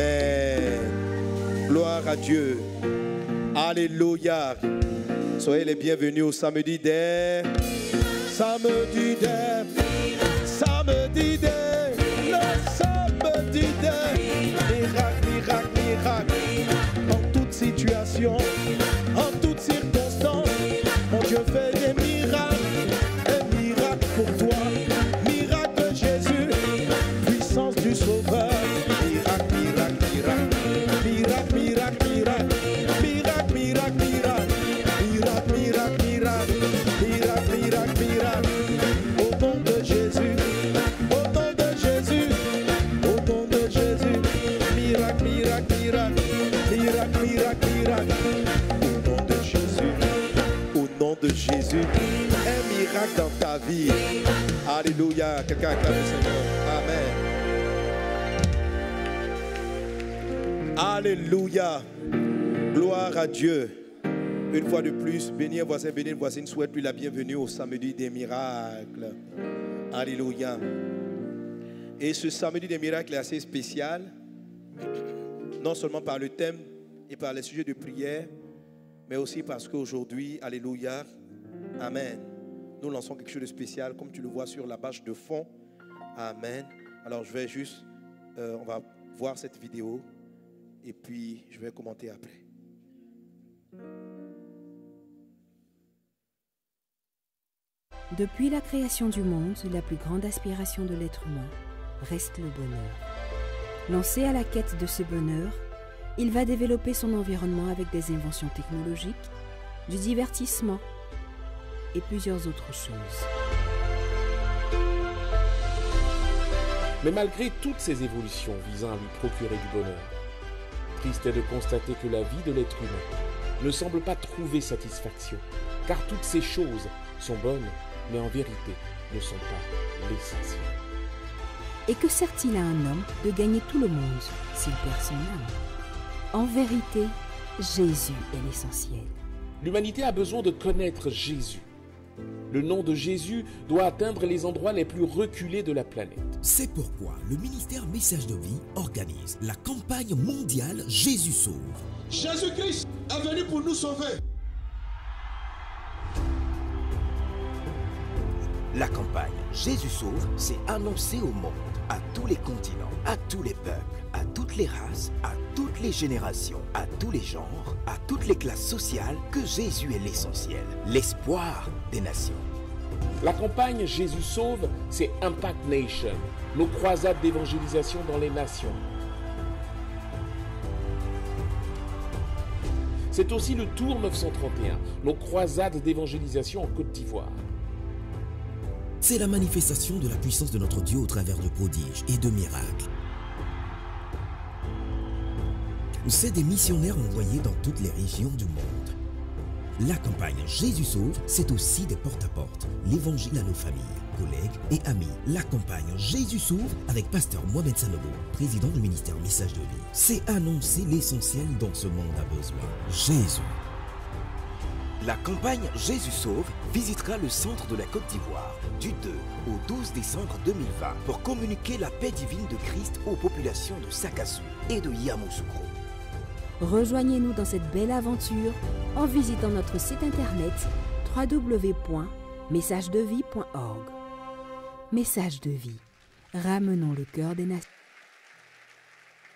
Amen. Gloire à Dieu. Alléluia. Soyez les bienvenus au samedi des... Samedi des... Samedi des... Le samedi des... Miracle, miracle, miracle. En toute situation, en toute circonstance, mon Dieu fait des miracles. Un miracle pour toi. Miracle Jésus. Puissance du Sauveur. Miracle, miracle, miracle. Miracle, miracle, miracle. Miracle, miracle, miracle. Miracle, miracle, miracle. Miracle, miracle, miracle. Au nom de Jésus. Au nom de Jésus. Au nom de Jésus. Miracle, miracle, miracle. Miracle, miracle, miracle. Au nom de Jésus. Au nom de Jésus. Un miracle dans ta vie. Alléluia. Quelqu'un acclame le Seigneur. Amen. Alléluia. Gloire à Dieu. Une fois de plus, béni un voisin, béni une voisine, souhaite-lui la bienvenue au samedi des miracles. Alléluia. Et ce samedi des miracles est assez spécial, non seulement par le thème et par les sujets de prière, mais aussi parce qu'aujourd'hui, alléluia, amen, nous lançons quelque chose de spécial, comme tu le vois sur la page de fond. Amen. Alors je vais juste, on va voir cette vidéo et puis je vais commenter après. Depuis la création du monde, la plus grande aspiration de l'être humain reste le bonheur. Lancé à la quête de ce bonheur, il va développer son environnement avec des inventions technologiques, du divertissement et plusieurs autres choses. Mais malgré toutes ces évolutions visant à lui procurer du bonheur, triste est de constater que la vie de l'être humain ne semble pas trouver satisfaction, car toutes ces choses sont bonnes, mais en vérité ne sont pas l'essentiel. Et que sert-il à un homme de gagner tout le monde s'il perd son âme? En vérité, Jésus est l'essentiel. L'humanité a besoin de connaître Jésus. Le nom de Jésus doit atteindre les endroits les plus reculés de la planète. C'est pourquoi le ministère Message de Vie organise la campagne mondiale Jésus sauve. Jésus-Christ est venu pour nous sauver. La campagne Jésus sauve s'est annoncée au monde, à tous les continents, à tous les peuples, à toutes les races, à toutes les générations, à tous les genres, à toutes les classes sociales, que Jésus est l'essentiel, l'espoir des nations. La campagne Jésus sauve, c'est Impact Nation, nos croisades d'évangélisation dans les nations. C'est aussi le Tour 931, nos croisades d'évangélisation en Côte d'Ivoire. C'est la manifestation de la puissance de notre Dieu au travers de prodiges et de miracles. C'est des missionnaires envoyés dans toutes les régions du monde. La campagne Jésus sauve, c'est aussi des porte-à-porte, l'évangile à nos familles, collègues et amis. La campagne Jésus sauve avec pasteur Mohamed Sanogo, président du ministère Message de Vie. C'est annoncer l'essentiel dont ce monde a besoin. Jésus. La campagne Jésus sauve visitera le centre de la Côte d'Ivoire du 2 au 12 décembre 2020 pour communiquer la paix divine de Christ aux populations de Sakassou et de Yamoussoukro. Rejoignez-nous dans cette belle aventure en visitant notre site internet www.messagedevie.org. Message de vie, ramenons le cœur des nations.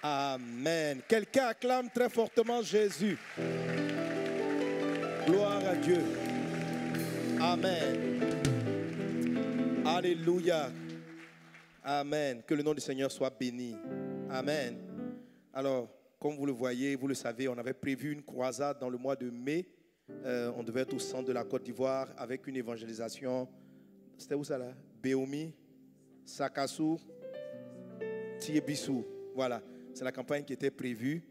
Amen. Quelqu'un acclame très fortement Jésus. Gloire à Dieu. Amen. Alléluia. Amen. Que le nom du Seigneur soit béni. Amen. Alors, comme vous le voyez, vous le savez, on avait prévu une croisade dans le mois de mai. On devait être au centre de la Côte d'Ivoire avec une évangélisation. C'était où ça là? Béomi, Sakassou, Thiébissou. Voilà, c'est la campagne qui était prévue.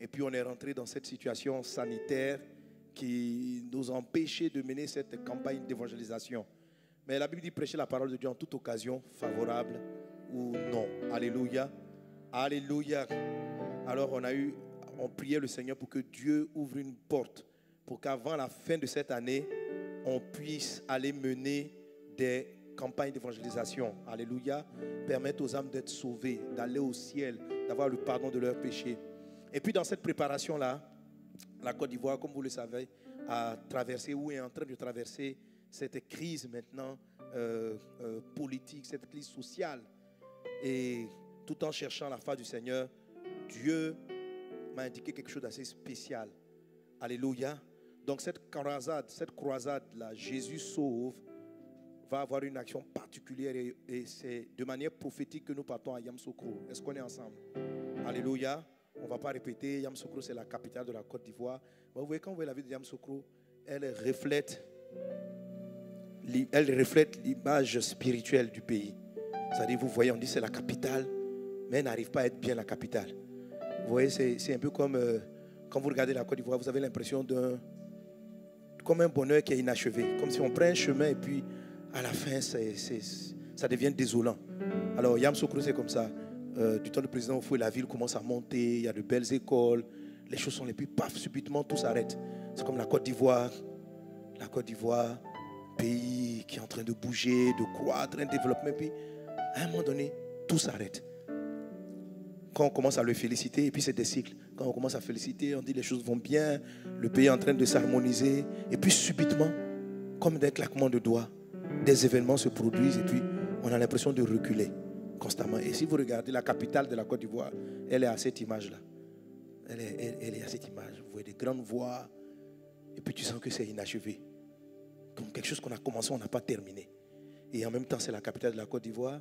Et puis on est rentré dans cette situation sanitaire qui nous empêchait de mener cette campagne d'évangélisation. Mais la Bible dit prêcher la parole de Dieu en toute occasion, favorable ou non. Alléluia. Alléluia. Alors on priait le Seigneur pour que Dieu ouvre une porte, pour qu'avant la fin de cette année, on puisse aller mener des campagnes d'évangélisation. Alléluia. Permettre aux âmes d'être sauvées, d'aller au ciel, d'avoir le pardon de leurs péchés. Et puis dans cette préparation-là, la Côte d'Ivoire, comme vous le savez, a traversé ou est en train de traverser cette crise maintenant politique, cette crise sociale. Et tout en cherchant la face du Seigneur, Dieu m'a indiqué quelque chose d'assez spécial. Alléluia. Donc cette croisade-là, Jésus sauve, va avoir une action particulière et c'est de manière prophétique que nous partons à Yamoussoukro. Est-ce qu'on est ensemble? Alléluia. On ne va pas répéter. Yamoussoukro, c'est la capitale de la Côte d'Ivoire. Vous voyez, quand vous voyez la ville de Yamoussoukro, elle reflète l'image spirituelle du pays. C'est-à-dire, vous voyez, on dit c'est la capitale, mais elle n'arrive pas à être bien la capitale. Vous voyez, c'est un peu comme quand vous regardez la Côte d'Ivoire, vous avez l'impression comme un bonheur qui est inachevé. Comme si on prend un chemin et puis à la fin, ça devient désolant. Alors, Yamoussoukro, c'est comme ça. Du temps du président Oufoué, la ville commence à monter, il y a de belles écoles, les choses sont les plus paf, subitement tout s'arrête. C'est comme la Côte d'Ivoire. La Côte d'Ivoire, pays qui est en train de bouger, de croître, un développement, puis à un moment donné, tout s'arrête. Quand on commence à le féliciter, et puis c'est des cycles. Quand on commence à féliciter, on dit les choses vont bien, le pays est en train de s'harmoniser, et puis subitement, comme d'un claquement de doigts, des événements se produisent, et puis on a l'impression de reculer constamment. Et si vous regardez la capitale de la Côte d'Ivoire, elle est à cette image-là. Elle est à cette image. Vous voyez des grandes voies, et puis tu sens que c'est inachevé. Comme quelque chose qu'on a commencé, on n'a pas terminé. Et en même temps, c'est la capitale de la Côte d'Ivoire.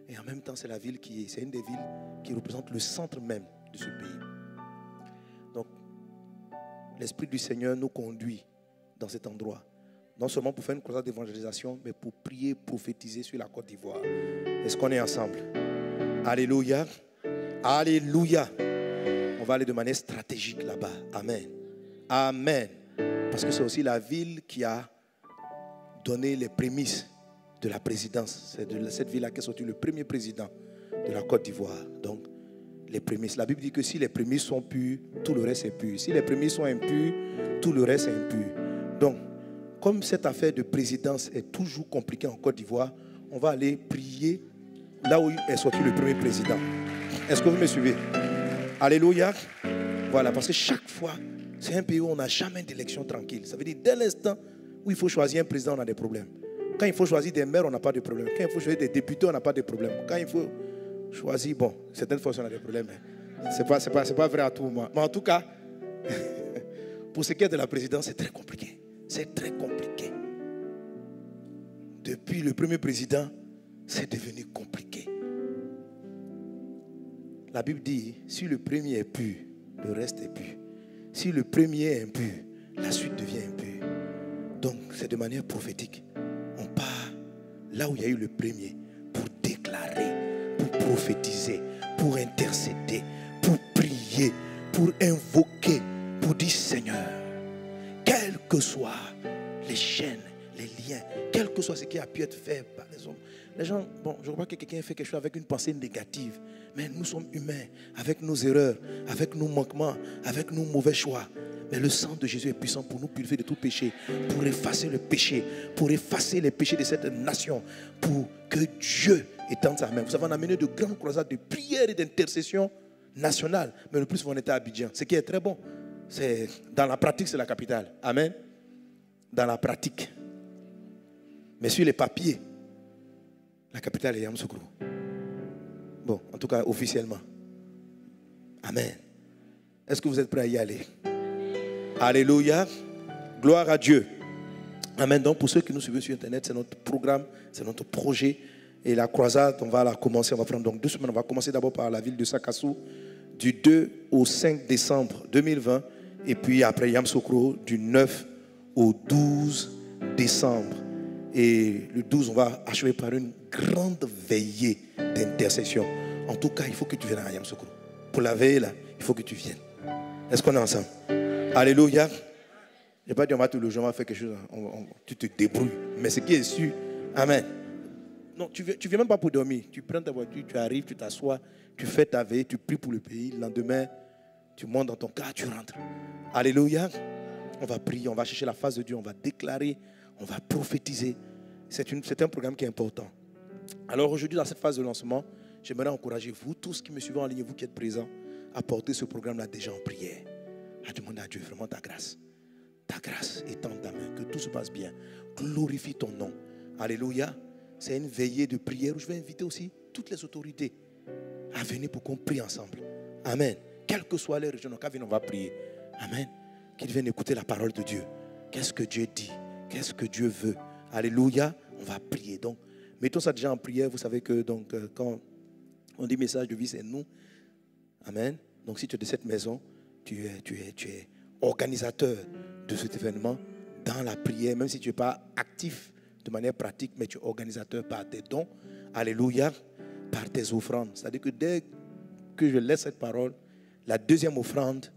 Et en même temps, c'est c'est une des villes qui représente le centre même de ce pays. Donc, l'Esprit du Seigneur nous conduit dans cet endroit. Non seulement pour faire une croisade d'évangélisation, mais pour prier, prophétiser sur la Côte d'Ivoire. Est-ce qu'on est ensemble? Alléluia. Alléluia. On va aller de manière stratégique là-bas. Amen. Amen. Parce que c'est aussi la ville qui a donné les prémices de la présidence. C'est de cette ville-là qu'est sorti le premier président de la Côte d'Ivoire. Donc, les prémices. La Bible dit que si les prémices sont pures, tout le reste est pur. Si les prémices sont impures, tout le reste est impur. Donc, comme cette affaire de présidence est toujours compliquée en Côte d'Ivoire, on va aller prier là où est sorti le premier président. Est-ce que vous me suivez? Alléluia. Voilà, parce que chaque fois, c'est un pays où on n'a jamais d'élection tranquille. Ça veut dire dès l'instant où il faut choisir un président, on a des problèmes. Quand il faut choisir des maires, on n'a pas de problème. Quand il faut choisir des députés, on n'a pas de problème. Quand il faut choisir, bon, certaines fois, on a des problèmes. Ce n'est pas vrai à tout moment. Mais en tout cas, pour ce qui est de la présidence, c'est très compliqué. C'est très compliqué. Depuis le premier président, c'est devenu compliqué. La Bible dit, si le premier est pur, le reste est pur. Si le premier est impur, la suite devient impure. Donc, c'est de manière prophétique. On part là où il y a eu le premier pour déclarer, pour prophétiser, pour intercéder, pour prier, pour invoquer, pour dire Seigneur, quelles que soient les chaînes, les liens, quel que soit ce qui a pu être fait par les hommes. Les gens, bon, je crois que quelqu'un fait quelque chose avec une pensée négative, mais nous sommes humains, avec nos erreurs, avec nos manquements, avec nos mauvais choix. Mais le sang de Jésus est puissant pour nous purifier de tout péché, pour effacer le péché, pour effacer les péchés de cette nation, pour que Dieu étende sa main. Vous savez, on a mené de grandes croisades de prières et d'intercession nationales, mais le plus on était à Abidjan, ce qui est très bon. C'est, dans la pratique, c'est la capitale. Amen. Dans la pratique. Mais sur les papiers, la capitale est Yamoussoukro. Bon, en tout cas, officiellement. Amen. Est-ce que vous êtes prêts à y aller? Alléluia. Gloire à Dieu. Amen. Donc, pour ceux qui nous suivent sur Internet, c'est notre programme, c'est notre projet. Et la croisade, on va la commencer. On va prendre donc 2 semaines. On va commencer d'abord par la ville de Sakassou, du 2 au 5 décembre 2020. Et puis après Yamoussoukro, du 9 au 12 décembre. Et le 12, on va achever par une grande veillée d'intercession. En tout cas, il faut que tu viennes à Yamoussoukro. Pour la veille, là, il faut que tu viennes. Est-ce qu'on est ensemble? Alléluia. Je n'ai pas dit on va te loger, on va faire quelque chose. Tu te débrouilles. Mais ce qui est sûr, amen. Non, tu viens même pas pour dormir. Tu prends ta voiture, tu arrives, tu t'assois, tu fais ta veille, tu pries pour le pays. Le lendemain, tu montes dans ton car, tu rentres. Alléluia. On va prier, on va chercher la face de Dieu, on va déclarer, on va prophétiser. C'est un programme qui est important. Alors aujourd'hui, dans cette phase de lancement, j'aimerais encourager vous tous qui me suivez en ligne, vous qui êtes présents, à porter ce programme-là déjà en prière. À demander à Dieu vraiment ta grâce. Ta grâce, étends ta main, que tout se passe bien. Glorifie ton nom. Alléluia. C'est une veillée de prière où je vais inviter aussi toutes les autorités à venir pour qu'on prie ensemble. Amen. Quelles que soient les régions, on va prier. Amen. Qu'ils viennent écouter la parole de Dieu. Qu'est-ce que Dieu dit? Qu'est-ce que Dieu veut? Alléluia. On va prier. Donc, mettons ça déjà en prière. Vous savez que donc, quand on dit message de vie, c'est nous. Amen. Donc, si tu es de cette maison, tu es organisateur de cet événement dans la prière, même si tu n'es pas actif de manière pratique, mais tu es organisateur par tes dons. Alléluia. Par tes offrandes. C'est-à-dire que dès que je laisse cette parole, la deuxième offrande,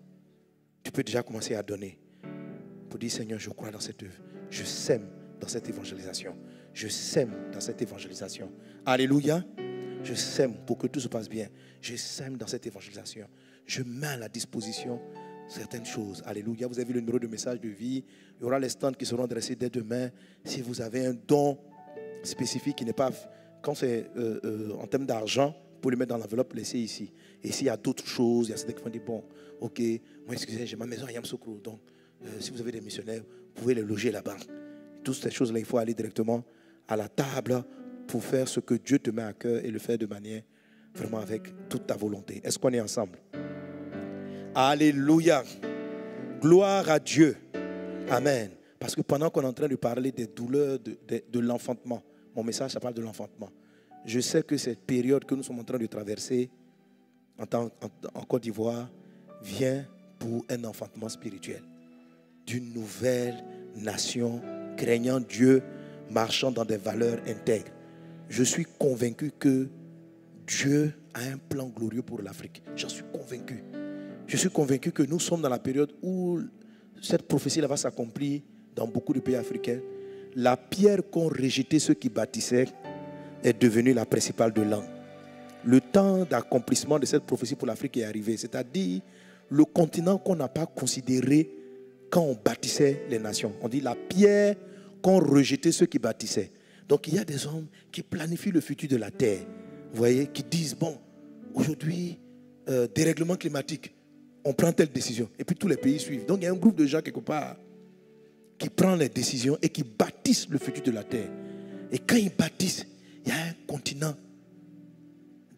tu peux déjà commencer à donner. Pour dire, Seigneur, je crois dans cette œuvre. Je sème dans cette évangélisation. Je sème dans cette évangélisation. Alléluia. Je sème pour que tout se passe bien. Je sème dans cette évangélisation. Je mets à la disposition certaines choses. Alléluia. Vous avez vu le numéro de message de vie. Il y aura les stands qui seront dressés dès demain. Si vous avez un don spécifique qui n'est pas... Quand c'est en termes d'argent, vous pouvez le mettre dans l'enveloppe, laissez ici. Et s'il y a d'autres choses, il y a certains qui vont dire, bon, ok, moi excusez, j'ai ma maison à Yamoussoukro. Donc, si vous avez des missionnaires, vous pouvez les loger là-bas. Toutes ces choses-là, il faut aller directement à la table pour faire ce que Dieu te met à cœur et le faire de manière vraiment avec toute ta volonté. Est-ce qu'on est ensemble? Alléluia. Gloire à Dieu. Amen. Parce que pendant qu'on est en train de parler des douleurs de l'enfantement, mon message, ça parle de l'enfantement. Je sais que cette période que nous sommes en train de traverser en Côte d'Ivoire vient pour un enfantement spirituel. D'une nouvelle nation, craignant Dieu, marchant dans des valeurs intègres. Je suis convaincu que Dieu a un plan glorieux pour l'Afrique. J'en suis convaincu. Je suis convaincu que nous sommes dans la période où cette prophétie-là va s'accomplir dans beaucoup de pays africains. La pierre qu'ont rejetée ceux qui bâtissaient est devenue la principale de l'an. Le temps d'accomplissement de cette prophétie pour l'Afrique est arrivé. C'est-à-dire le continent qu'on n'a pas considéré quand on bâtissait les nations. On dit la pierre qu'ont rejetée ceux qui bâtissaient. Donc il y a des hommes qui planifient le futur de la terre. Vous voyez, qui disent, bon, aujourd'hui, dérèglement climatique, on prend telle décision. Et puis tous les pays suivent. Donc il y a un groupe de gens quelque part qui prend les décisions et qui bâtissent le futur de la terre. Et quand ils bâtissent, il y a un continent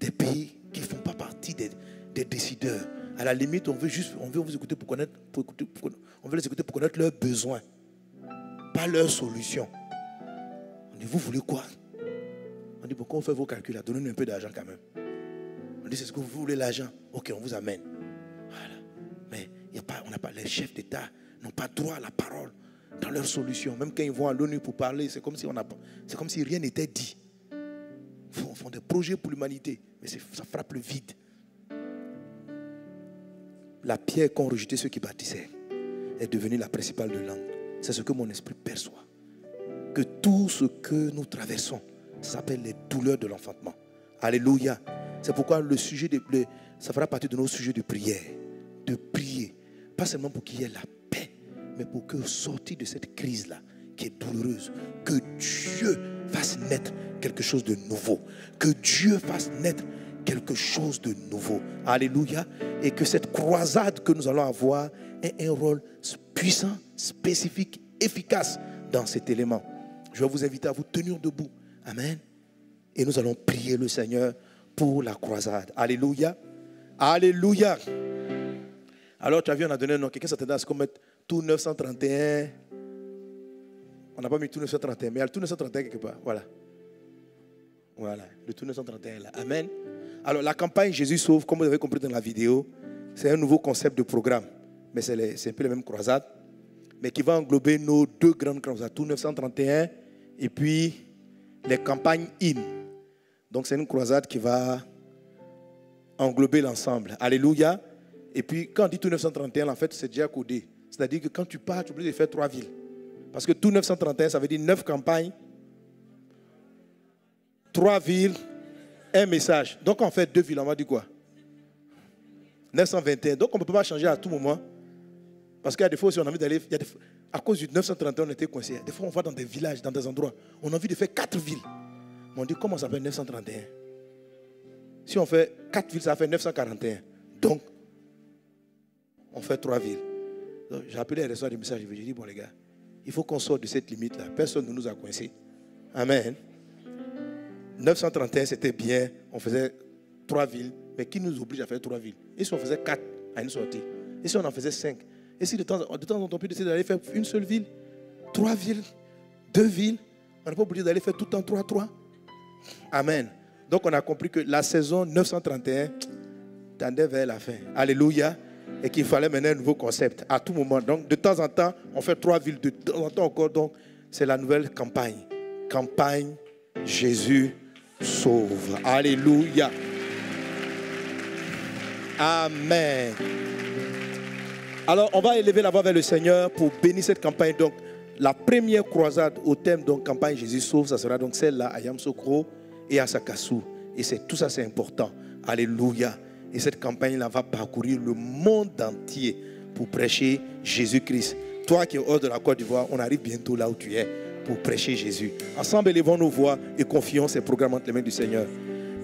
des pays qui ne font pas partie des décideurs. À la limite, on veut vous écouter pour connaître, on veut les écouter pour connaître leurs besoins, pas leurs solutions. On dit, vous voulez quoi? On dit, pourquoi on fait vos calculs? Donnez-nous un peu d'argent quand même. On dit, c'est ce que vous voulez, l'argent? Ok, on vous amène. Voilà. Mais on n'a pas, les chefs d'État n'ont pas droit à la parole dans leurs solutions. Même quand ils vont à l'ONU pour parler, c'est comme si rien n'était dit. Ils font des projets pour l'humanité, mais ça frappe le vide. La pierre qu'ont rejeté ceux qui bâtissaient est devenue la principale de l'angle. C'est ce que mon esprit perçoit. Que tout ce que nous traversons, ça s'appelle les douleurs de l'enfantement. Alléluia. C'est pourquoi ça fera partie de nos sujets de prière. De prier. Pas seulement pour qu'il y ait la paix, mais pour que, sortir de cette crise-là, qui est douloureuse, que Dieu fasse naître quelque chose de nouveau. Que Dieu fasse naître quelque chose de nouveau. Alléluia. Et que cette croisade que nous allons avoir ait un rôle puissant, spécifique, efficace dans cet élément. Je vais vous inviter à vous tenir debout. Amen. Et nous allons prier le Seigneur pour la croisade. Alléluia. Alléluia. Alors tu as vu, on a donné un nom. Quelqu'un s'attendait à ce qu'on mette tout 931. On n'a pas mis tout 931, mais il y a le tout 931 quelque part. Voilà. Voilà, le tout 931 là. Amen. Alors la campagne Jésus sauve, comme vous avez compris dans la vidéo, c'est un nouveau concept de programme. Mais c'est un peu la même croisade. Mais qui va englober nos deux grandes croisades. Tout 931 et puis les campagnes hymnes. Donc c'est une croisade qui va englober l'ensemble. Alléluia. Et puis quand on dit tout 931, en fait c'est déjà codé. C'est-à-dire que quand tu pars, tu es obligé de faire 3 villes. Parce que tout 931, ça veut dire 9 campagnes, 3 villes, un message. Donc on fait 2 villes, on va dire quoi? 921. Donc on ne peut pas changer à tout moment. Parce qu'il y a des fois aussi on a envie d'aller, à cause du 931 on était coincé. Des fois on va dans des villages, dans des endroits, on a envie de faire 4 villes. Mais on dit comment ça s'appelle 931? Si on fait 4 villes, ça fait 941. Donc, on fait 3 villes. J'ai appelé les responsables du message. J'ai dit, bon les gars, il faut qu'on sorte de cette limite-là. Personne ne nous a coincés. Amen. 931, c'était bien. On faisait 3 villes. Mais qui nous oblige à faire 3 villes? Et si on faisait 4 à une sortie? Et si on en faisait 5? Et si de temps en temps, on peut décider d'aller faire une seule ville, 3 villes, 2 villes, on n'est pas obligé d'aller faire tout le temps 3. Amen. Donc on a compris que la saison 931 tendait vers la fin. Alléluia. Et qu'il fallait mener un nouveau concept à tout moment. Donc de temps en temps, on fait 3 villes, de temps en temps encore. Donc c'est la nouvelle campagne. Campagne Jésus sauve. Alléluia. Amen. Alors, on va élever la voix vers le Seigneur pour bénir cette campagne. Donc, la première croisade au thème de campagne Jésus sauve, ça sera donc celle-là à Yamoussoukro et à Sakassou. Et tout ça, c'est important. Alléluia. Et cette campagne-là va parcourir le monde entier pour prêcher Jésus-Christ. Toi qui es hors de la Côte d'Ivoire, on arrive bientôt là où tu es pour prêcher Jésus. Ensemble, élevons nos voix et confions ces programmes entre les mains du Seigneur.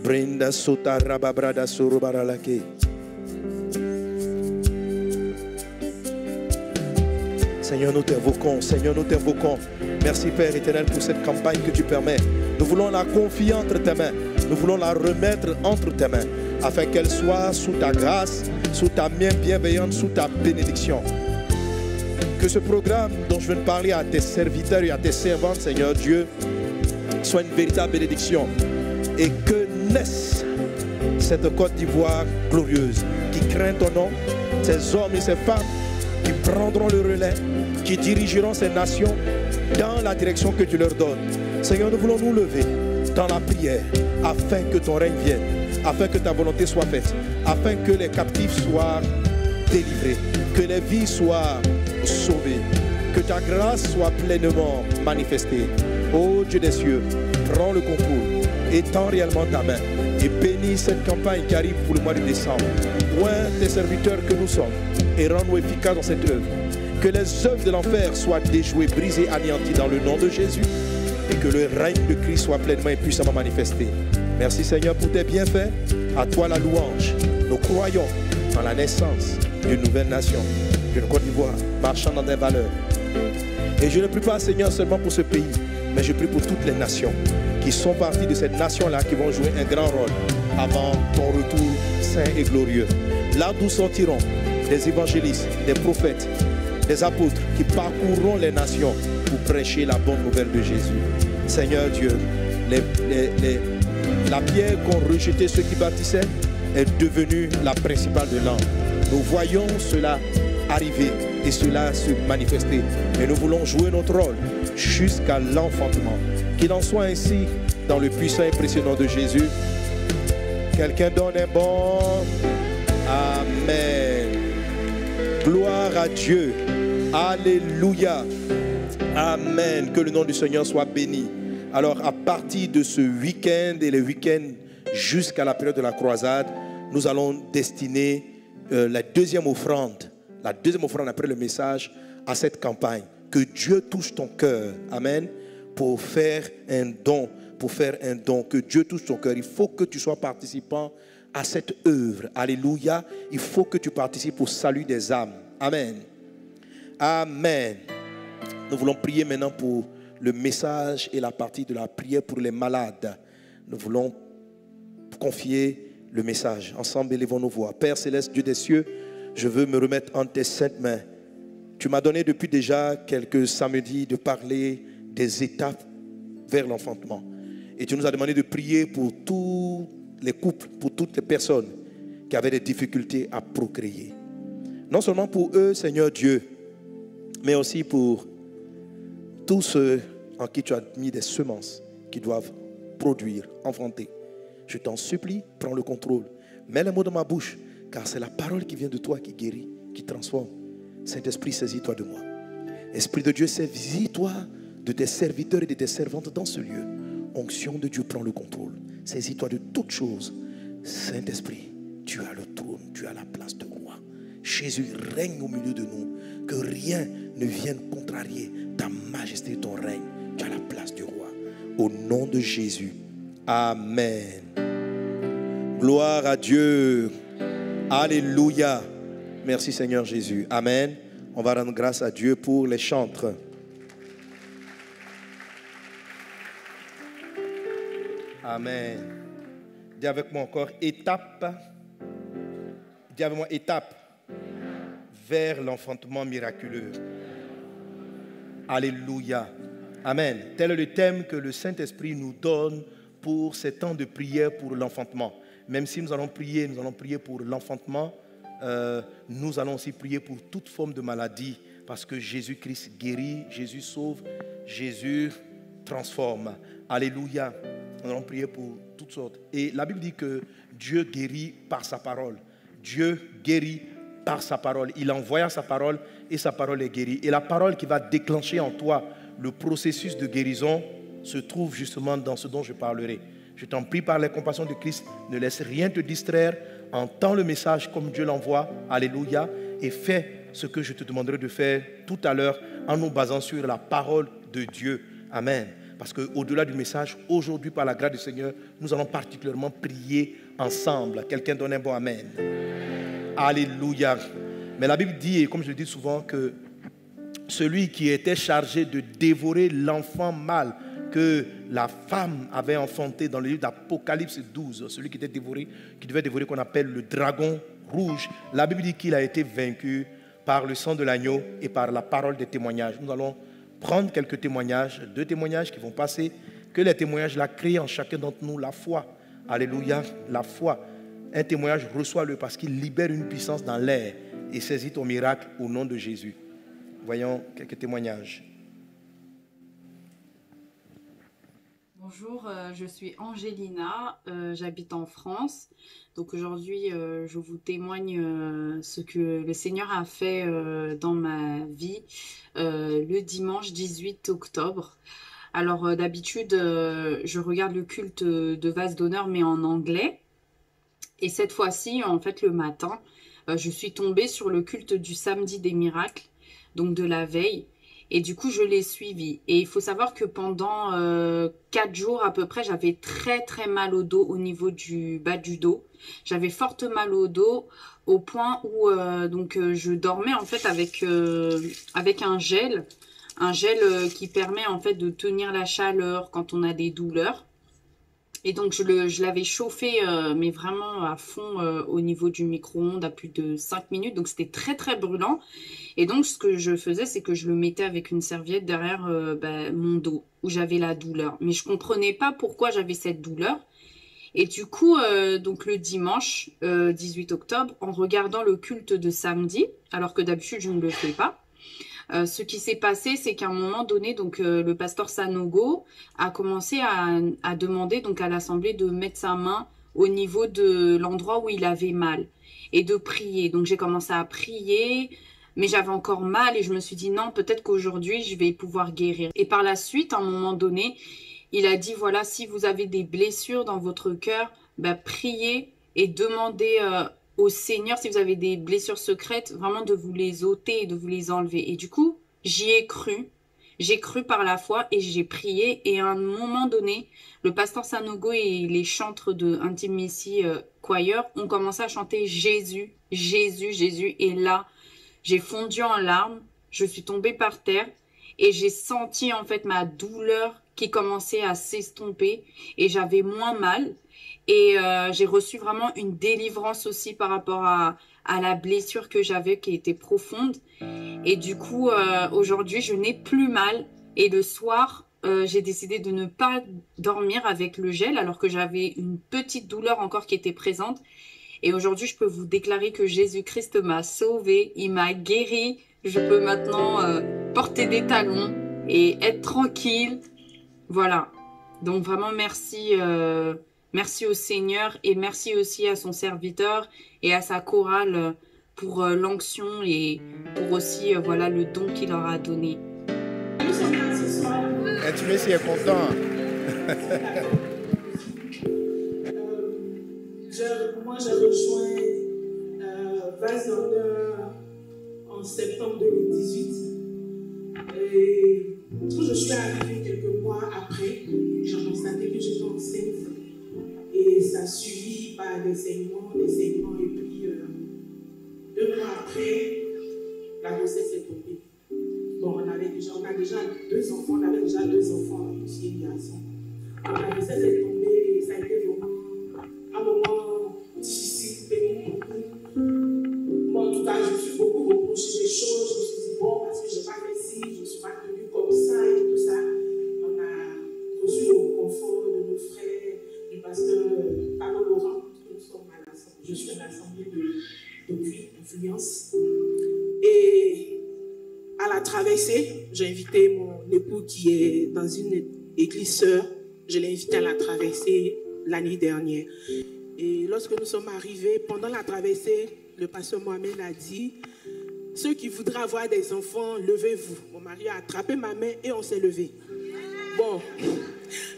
Brenda sota rababrada sorobaralake. Seigneur, nous t'invoquons. Seigneur, nous t'invoquons. Merci Père éternel pour cette campagne que tu permets. Nous voulons la confier entre tes mains. Nous voulons la remettre entre tes mains afin qu'elle soit sous ta grâce, sous ta main bienveillante, sous ta bénédiction. Que ce programme dont je viens de parler à tes serviteurs et à tes servantes, Seigneur Dieu, soit une véritable bénédiction et que naisse cette Côte d'Ivoire glorieuse qui craint ton nom, ces hommes et ces femmes qui prendront le relais, qui dirigeront ces nations dans la direction que tu leur donnes. Seigneur, nous voulons nous lever dans la prière afin que ton règne vienne, afin que ta volonté soit faite, afin que les captifs soient délivrés, que les vies soient sauvées, que ta grâce soit pleinement manifestée. Ô Dieu des cieux, prends le concours, étends réellement ta main et bénis cette campagne qui arrive pour le mois de décembre. Oins tes serviteurs que nous sommes et rends-nous efficaces dans cette œuvre. Que les œuvres de l'enfer soient déjouées, brisées, anéanties dans le nom de Jésus et que le règne de Christ soit pleinement et puissamment manifesté. Merci Seigneur pour tes bienfaits. À toi la louange. Nous croyons en la naissance d'une nouvelle nation, d'une Côte d'Ivoire marchant dans des valeurs. Et je ne prie pas Seigneur seulement pour ce pays, mais je prie pour toutes les nations qui sont parties de cette nation-là, qui vont jouer un grand rôle avant ton retour saint et glorieux. Là d'où sortiront des évangélistes, des prophètes, des apôtres qui parcourront les nations pour prêcher la bonne nouvelle de Jésus. Seigneur Dieu, la pierre qu'ont rejeté ceux qui bâtissaient est devenue la principale de l'angle. Nous voyons cela arriver et cela se manifester. Et nous voulons jouer notre rôle jusqu'à l'enfantement. Qu'il en soit ainsi dans le puissant et précieux nom de Jésus. Quelqu'un donne un bon Amen. Gloire à Dieu. Alléluia. Amen. Que le nom du Seigneur soit béni. Alors à partir de ce week-end et le week-end jusqu'à la période de la croisade, nous allons destiner la deuxième offrande après le message à cette campagne. Que Dieu touche ton cœur. Amen. Pour faire un don. Que Dieu touche ton cœur. Il faut que tu sois participant à cette œuvre. Alléluia. Il faut que tu participes au salut des âmes. Amen. Amen. Nous voulons prier maintenant pour le message et la partie de la prière pour les malades. Nous voulons confier le message. Ensemble, élevons nos voix. Père céleste, Dieu des cieux, je veux me remettre entre tes saintes mains. Tu m'as donné depuis déjà quelques samedis de parler des étapes vers l'enfantement. Et tu nous as demandé de prier pour tous les couples, pour toutes les personnes qui avaient des difficultés à procréer. Non seulement pour eux, Seigneur Dieu, mais aussi pour tous ceux en qui tu as mis des semences qui doivent produire, enfanter. Je t'en supplie, prends le contrôle. Mets les mots dans ma bouche, car c'est la parole qui vient de toi qui guérit, qui transforme. Saint-Esprit, saisis-toi de moi. Esprit de Dieu, saisis-toi de tes serviteurs et de tes servantes dans ce lieu. Onction de Dieu, prends le contrôle. Saisis-toi de toutes choses. Saint-Esprit, tu as le trône, tu as la place de roi. Jésus règne au milieu de nous. Que rien ne vienne contrarier ta majesté et ton règne. Tu as la place du roi. Au nom de Jésus. Amen. Gloire à Dieu. Alléluia. Merci Seigneur Jésus. Amen. On va rendre grâce à Dieu pour les chantres. Amen. Dis avec moi encore, étape. Dis avec moi, étape vers l'enfantement miraculeux. Alléluia. Amen. Tel est le thème que le Saint-Esprit nous donne pour ces temps de prière pour l'enfantement. Même si nous allons prier pour l'enfantement, nous allons aussi prier pour toute forme de maladie, parce que Jésus-Christ guérit, Jésus sauve, Jésus transforme. Alléluia. Nous allons prier pour toutes sortes. Et la Bible dit que Dieu guérit par sa parole. Dieu guérit par sa parole. Il envoie sa parole et sa parole est guérie. Et la parole qui va déclencher en toi le processus de guérison se trouve justement dans ce dont je parlerai. Je t'en prie par les compassions de Christ, ne laisse rien te distraire, entends le message comme Dieu l'envoie, alléluia, et fais ce que je te demanderai de faire tout à l'heure en nous basant sur la parole de Dieu. Amen. Parce qu'au-delà du message, aujourd'hui, par la grâce du Seigneur, nous allons particulièrement prier ensemble. Quelqu'un donne un bon amen. Alléluia. Mais la Bible dit, et comme je le dis souvent, que celui qui était chargé de dévorer l'enfant mâle que la femme avait enfanté dans le livre d'Apocalypse 12, celui qui devait dévorer, qu'on appelle le dragon rouge, la Bible dit qu'il a été vaincu par le sang de l'agneau et par la parole des témoignages. Nous allons prendre quelques témoignages, 2 témoignages qui vont passer, que les témoignages là créent en chacun d'entre nous la foi. Alléluia, la foi. Un témoignage, reçois-le parce qu'il libère une puissance dans l'air et saisit ton miracle au nom de Jésus. Voyons quelques témoignages. Bonjour, je suis Angelina, j'habite en France. Donc aujourd'hui, je vous témoigne ce que le Seigneur a fait dans ma vie le dimanche 18 octobre. Alors d'habitude, je regarde le culte de vase d'honneur mais en anglais. Et cette fois-ci, en fait, le matin, je suis tombée sur le culte du samedi des miracles, donc de la veille. Et du coup, je l'ai suivi. Et il faut savoir que pendant 4 jours à peu près, j'avais très très mal au dos au niveau du bas du dos. J'avais forte mal au dos au point où je dormais en fait avec un gel qui permet en fait de tenir la chaleur quand on a des douleurs. Et donc, je l'avais chauffé, mais vraiment à fond au niveau du micro-ondes à plus de 5 minutes. Donc, c'était très, très brûlant. Et donc, ce que je faisais, c'est que je le mettais avec une serviette derrière mon dos, où j'avais la douleur. Mais je ne comprenais pas pourquoi j'avais cette douleur. Et du coup, donc le dimanche 18 octobre, en regardant le culte de samedi, alors que d'habitude, je ne le fais pas, ce qui s'est passé, c'est qu'à un moment donné, donc le pasteur Sanogo a commencé à demander donc à l'assemblée de mettre sa main au niveau de l'endroit où il avait mal et de prier. Donc j'ai commencé à prier, mais j'avais encore mal et je me suis dit non, peut-être qu'aujourd'hui je vais pouvoir guérir. Et par la suite, à un moment donné, il a dit voilà, si vous avez des blessures dans votre cœur, priez et demandez au Seigneur, si vous avez des blessures secrètes, vraiment de vous les ôter et de vous les enlever. Et du coup, j'y ai cru. J'ai cru par la foi et j'ai prié. Et à un moment donné, le pasteur Sanogo et les chantres de Intimacy Choir ont commencé à chanter Jésus, Jésus, Jésus. Et là, j'ai fondu en larmes. Je suis tombée par terre et j'ai senti en fait ma douleur qui commençait à s'estomper et j'avais moins mal. Et j'ai reçu vraiment une délivrance aussi par rapport à la blessure que j'avais qui était profonde. Et du coup, aujourd'hui, je n'ai plus mal. Et le soir, j'ai décidé de ne pas dormir avec le gel alors que j'avais une petite douleur encore qui était présente. Et aujourd'hui, je peux vous déclarer que Jésus-Christ m'a sauvée, il m'a guéri. Je peux maintenant porter des talons et être tranquille. Voilà. Donc vraiment, merci. Merci au Seigneur et merci aussi à son serviteur et à sa chorale pour l'onction et pour aussi voilà, le don qu'il leur a donné. Intimacy est content. Moi, j'ai rejoint Vase d'honneur en septembre 2018. Et quand je suis arrivée quelques mois après, j'ai constaté que j'étais enceinte. Et ça ça a suivi par des saignements, et puis 2 mois après, la grossesse est tombée. Bon, on a déjà 2 enfants, une fille et un garçon. Donc, la grossesse est tombée et ça a été vraiment un moment difficile, pénible. Moi, en tout cas, je me suis beaucoup reproché des choses. Je me suis dit, bon, parce que je n'ai pas fait ci, je ne suis pas tenue comme ça et tout ça. On a reçu le confort de nos frères, du pasteur Pablo Laurent. Je suis à l'Assemblée depuis Influence. Et à la traversée, j'ai invité mon époux qui est dans une église sœur. Je l'ai invité à la traversée l'année dernière. Et lorsque nous sommes arrivés, pendant la traversée, le pasteur Mohamed a dit, ceux qui voudraient avoir des enfants, levez-vous. Mon mari a attrapé ma main et on s'est levé. Bon,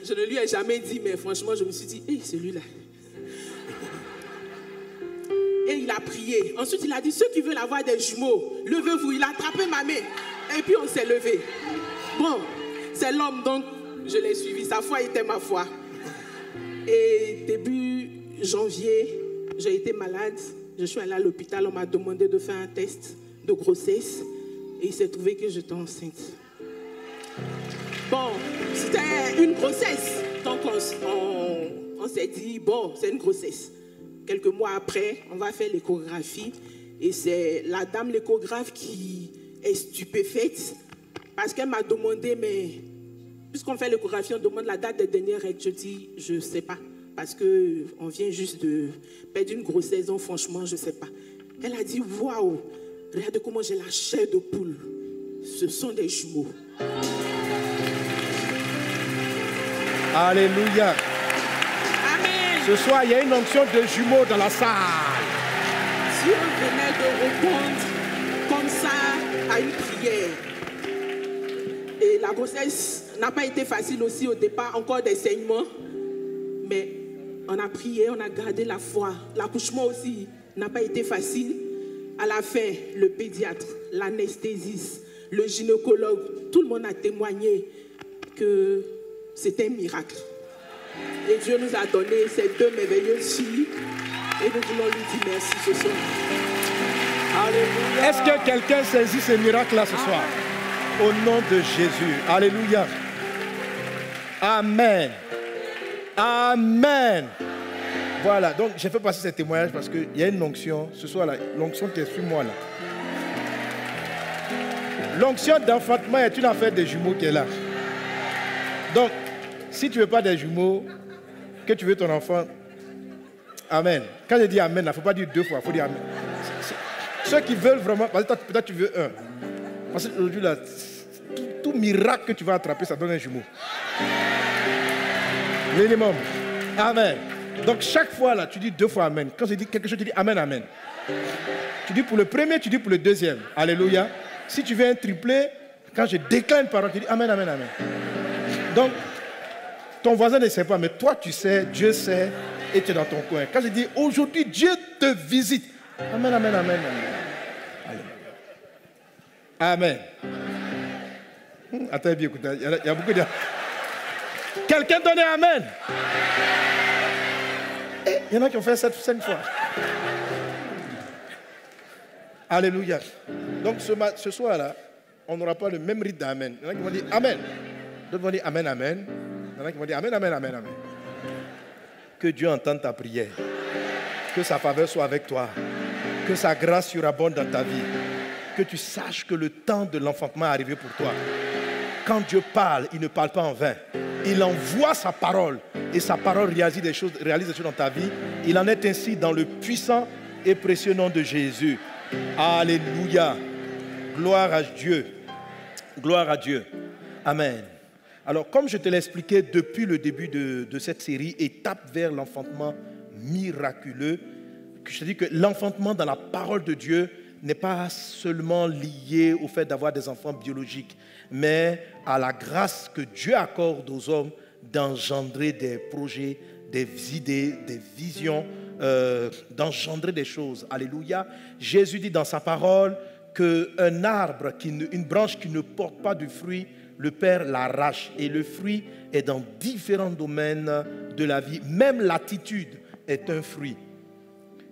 je ne lui ai jamais dit, mais franchement, je me suis dit, hé, celui-là. Et il a prié. Ensuite, il a dit, ceux qui veulent avoir des jumeaux, levez-vous. Il a attrapé ma main. Et puis, on s'est levé. Bon, c'est l'homme, donc, je l'ai suivi. Sa foi était ma foi. Et début janvier, j'ai été malade. Je suis allée à l'hôpital. On m'a demandé de faire un test de grossesse. Et il s'est trouvé que j'étais enceinte. Bon, c'était une grossesse. Donc, on s'est dit, bon, c'est une grossesse. Quelques mois après, on va faire l'échographie. Et c'est la dame l'échographe qui est stupéfaite parce qu'elle m'a demandé, mais puisqu'on fait l'échographie, on demande la date des dernières règles. Je dis, je ne sais pas. Parce qu'on vient juste de perdre une grossesse, donc franchement, je ne sais pas. Elle a dit, waouh, regardez comment j'ai la chair de poule. Ce sont des jumeaux. Alléluia. Ce soir, il y a une onction de jumeaux dans la salle. Dieu venait de répondre comme ça à une prière. Et la grossesse n'a pas été facile aussi au départ, encore des saignements. Mais on a prié, on a gardé la foi. L'accouchement aussi n'a pas été facile. À la fin, le pédiatre, l'anesthésiste, le gynécologue, tout le monde a témoigné que c'était un miracle. Et Dieu nous a donné ces 2 merveilleuses filles. Et nous voulons lui dire merci ce soir. Alléluia. Est-ce que quelqu'un saisit ce miracle-là ce soir? Au nom de Jésus. Alléluia. Amen. Amen. Voilà, donc j'ai fait passer ces témoignages parce qu'il y a une onction. Ce soir-là, l'onction qui est sur moi là. L'onction d'enfantement est une affaire des jumeaux qui est là. Donc, si tu ne veux pas des jumeaux, que tu veux ton enfant, amen. Quand je dis amen, il ne faut pas dire 2 fois, il faut dire amen. Ceux qui veulent vraiment, parce que peut-être tu veux 1. Parce qu'aujourd'hui, là, tout miracle que tu vas attraper, ça donne un jumeau. Minimum. Amen. Donc chaque fois, là, tu dis 2 fois amen. Quand je dis quelque chose, tu dis amen, amen. Tu dis pour le premier, tu dis pour le deuxième. Alléluia. Si tu veux un triplé, quand je déclare une parole, tu dis amen, amen, amen. Donc, ton voisin ne sait pas, mais toi tu sais, Dieu sait, et tu es dans ton coin. Quand je dis aujourd'hui, Dieu te visite. Amen, amen, amen, amen. Amen. Attends bien, écoute, il y a beaucoup de... Quelqu'un donne amen. Il y en a qui ont fait 5 fois. Alléluia. Donc ce soir-là, on n'aura pas le même rythme d'amen. Il y en a qui vont dire amen. D'autres vont dire amen, amen. Il y en a qui vont dire amen, amen, amen, amen. Que Dieu entende ta prière. Que sa faveur soit avec toi. Que sa grâce surabonde dans ta vie. Que tu saches que le temps de l'enfantement est arrivé pour toi. Quand Dieu parle, il ne parle pas en vain. Il envoie sa parole. Et sa parole réalise des choses dans ta vie. Il en est ainsi dans le puissant et précieux nom de Jésus. Alléluia. Gloire à Dieu. Gloire à Dieu. Amen. Alors, comme je te l'ai expliqué depuis le début de cette série, étape vers l'enfantement miraculeux, je te dis que l'enfantement dans la parole de Dieu n'est pas seulement lié au fait d'avoir des enfants biologiques, mais à la grâce que Dieu accorde aux hommes d'engendrer des projets, des idées, des visions, d'engendrer des choses. Alléluia. Jésus dit dans sa parole qu'un arbre, une branche qui ne porte pas de fruit, le Père l'arrache. Et le fruit est dans différents domaines de la vie. Même l'attitude est un fruit.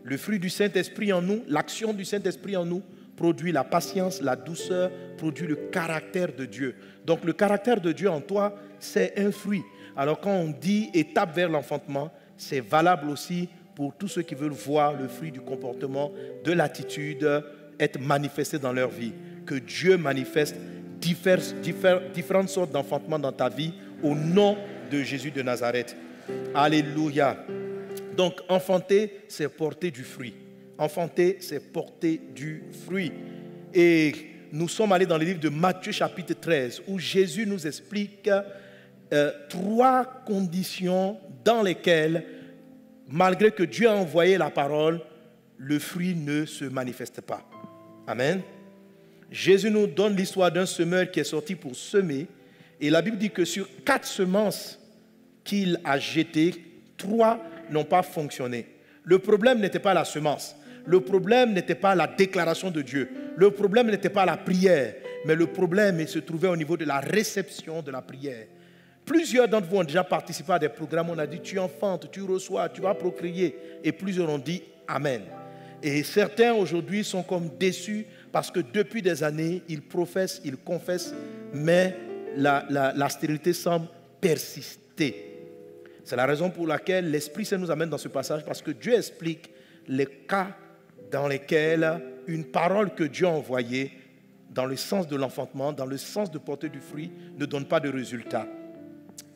Le fruit du Saint-Esprit en nous, l'action du Saint-Esprit en nous, produit la patience, la douceur, produit le caractère de Dieu. Donc le caractère de Dieu en toi, c'est un fruit. Alors quand on dit étape vers l'enfantement, c'est valable aussi pour tous ceux qui veulent voir le fruit du comportement, de l'attitude être manifesté dans leur vie. Que Dieu manifeste différentes sortes d'enfantement dans ta vie au nom de Jésus de Nazareth. Alléluia. Donc enfanter, c'est porter du fruit. Enfanter, c'est porter du fruit. Et nous sommes allés dans le livre de Matthieu chapitre 13 où Jésus nous explique 3 conditions dans lesquelles, malgré que Dieu a envoyé la parole, le fruit ne se manifeste pas. Amen. Jésus nous donne l'histoire d'un semeur qui est sorti pour semer. Et la Bible dit que sur 4 semences qu'il a jetées, 3 n'ont pas fonctionné. Le problème n'était pas la semence. Le problème n'était pas la déclaration de Dieu. Le problème n'était pas la prière. Mais le problème se trouvait au niveau de la réception de la prière. Plusieurs d'entre vous ont déjà participé à des programmes où on a dit tu enfantes, tu reçois, tu vas procréer. Et plusieurs ont dit Amen. Et certains aujourd'hui sont comme déçus parce que depuis des années, ils professent, ils confessent, mais la stérilité semble persister. C'est la raison pour laquelle l'Esprit Saint nous amène dans ce passage, parce que Dieu explique les cas dans lesquels une parole que Dieu a envoyée dans le sens de l'enfantement, dans le sens de porter du fruit, ne donne pas de résultat.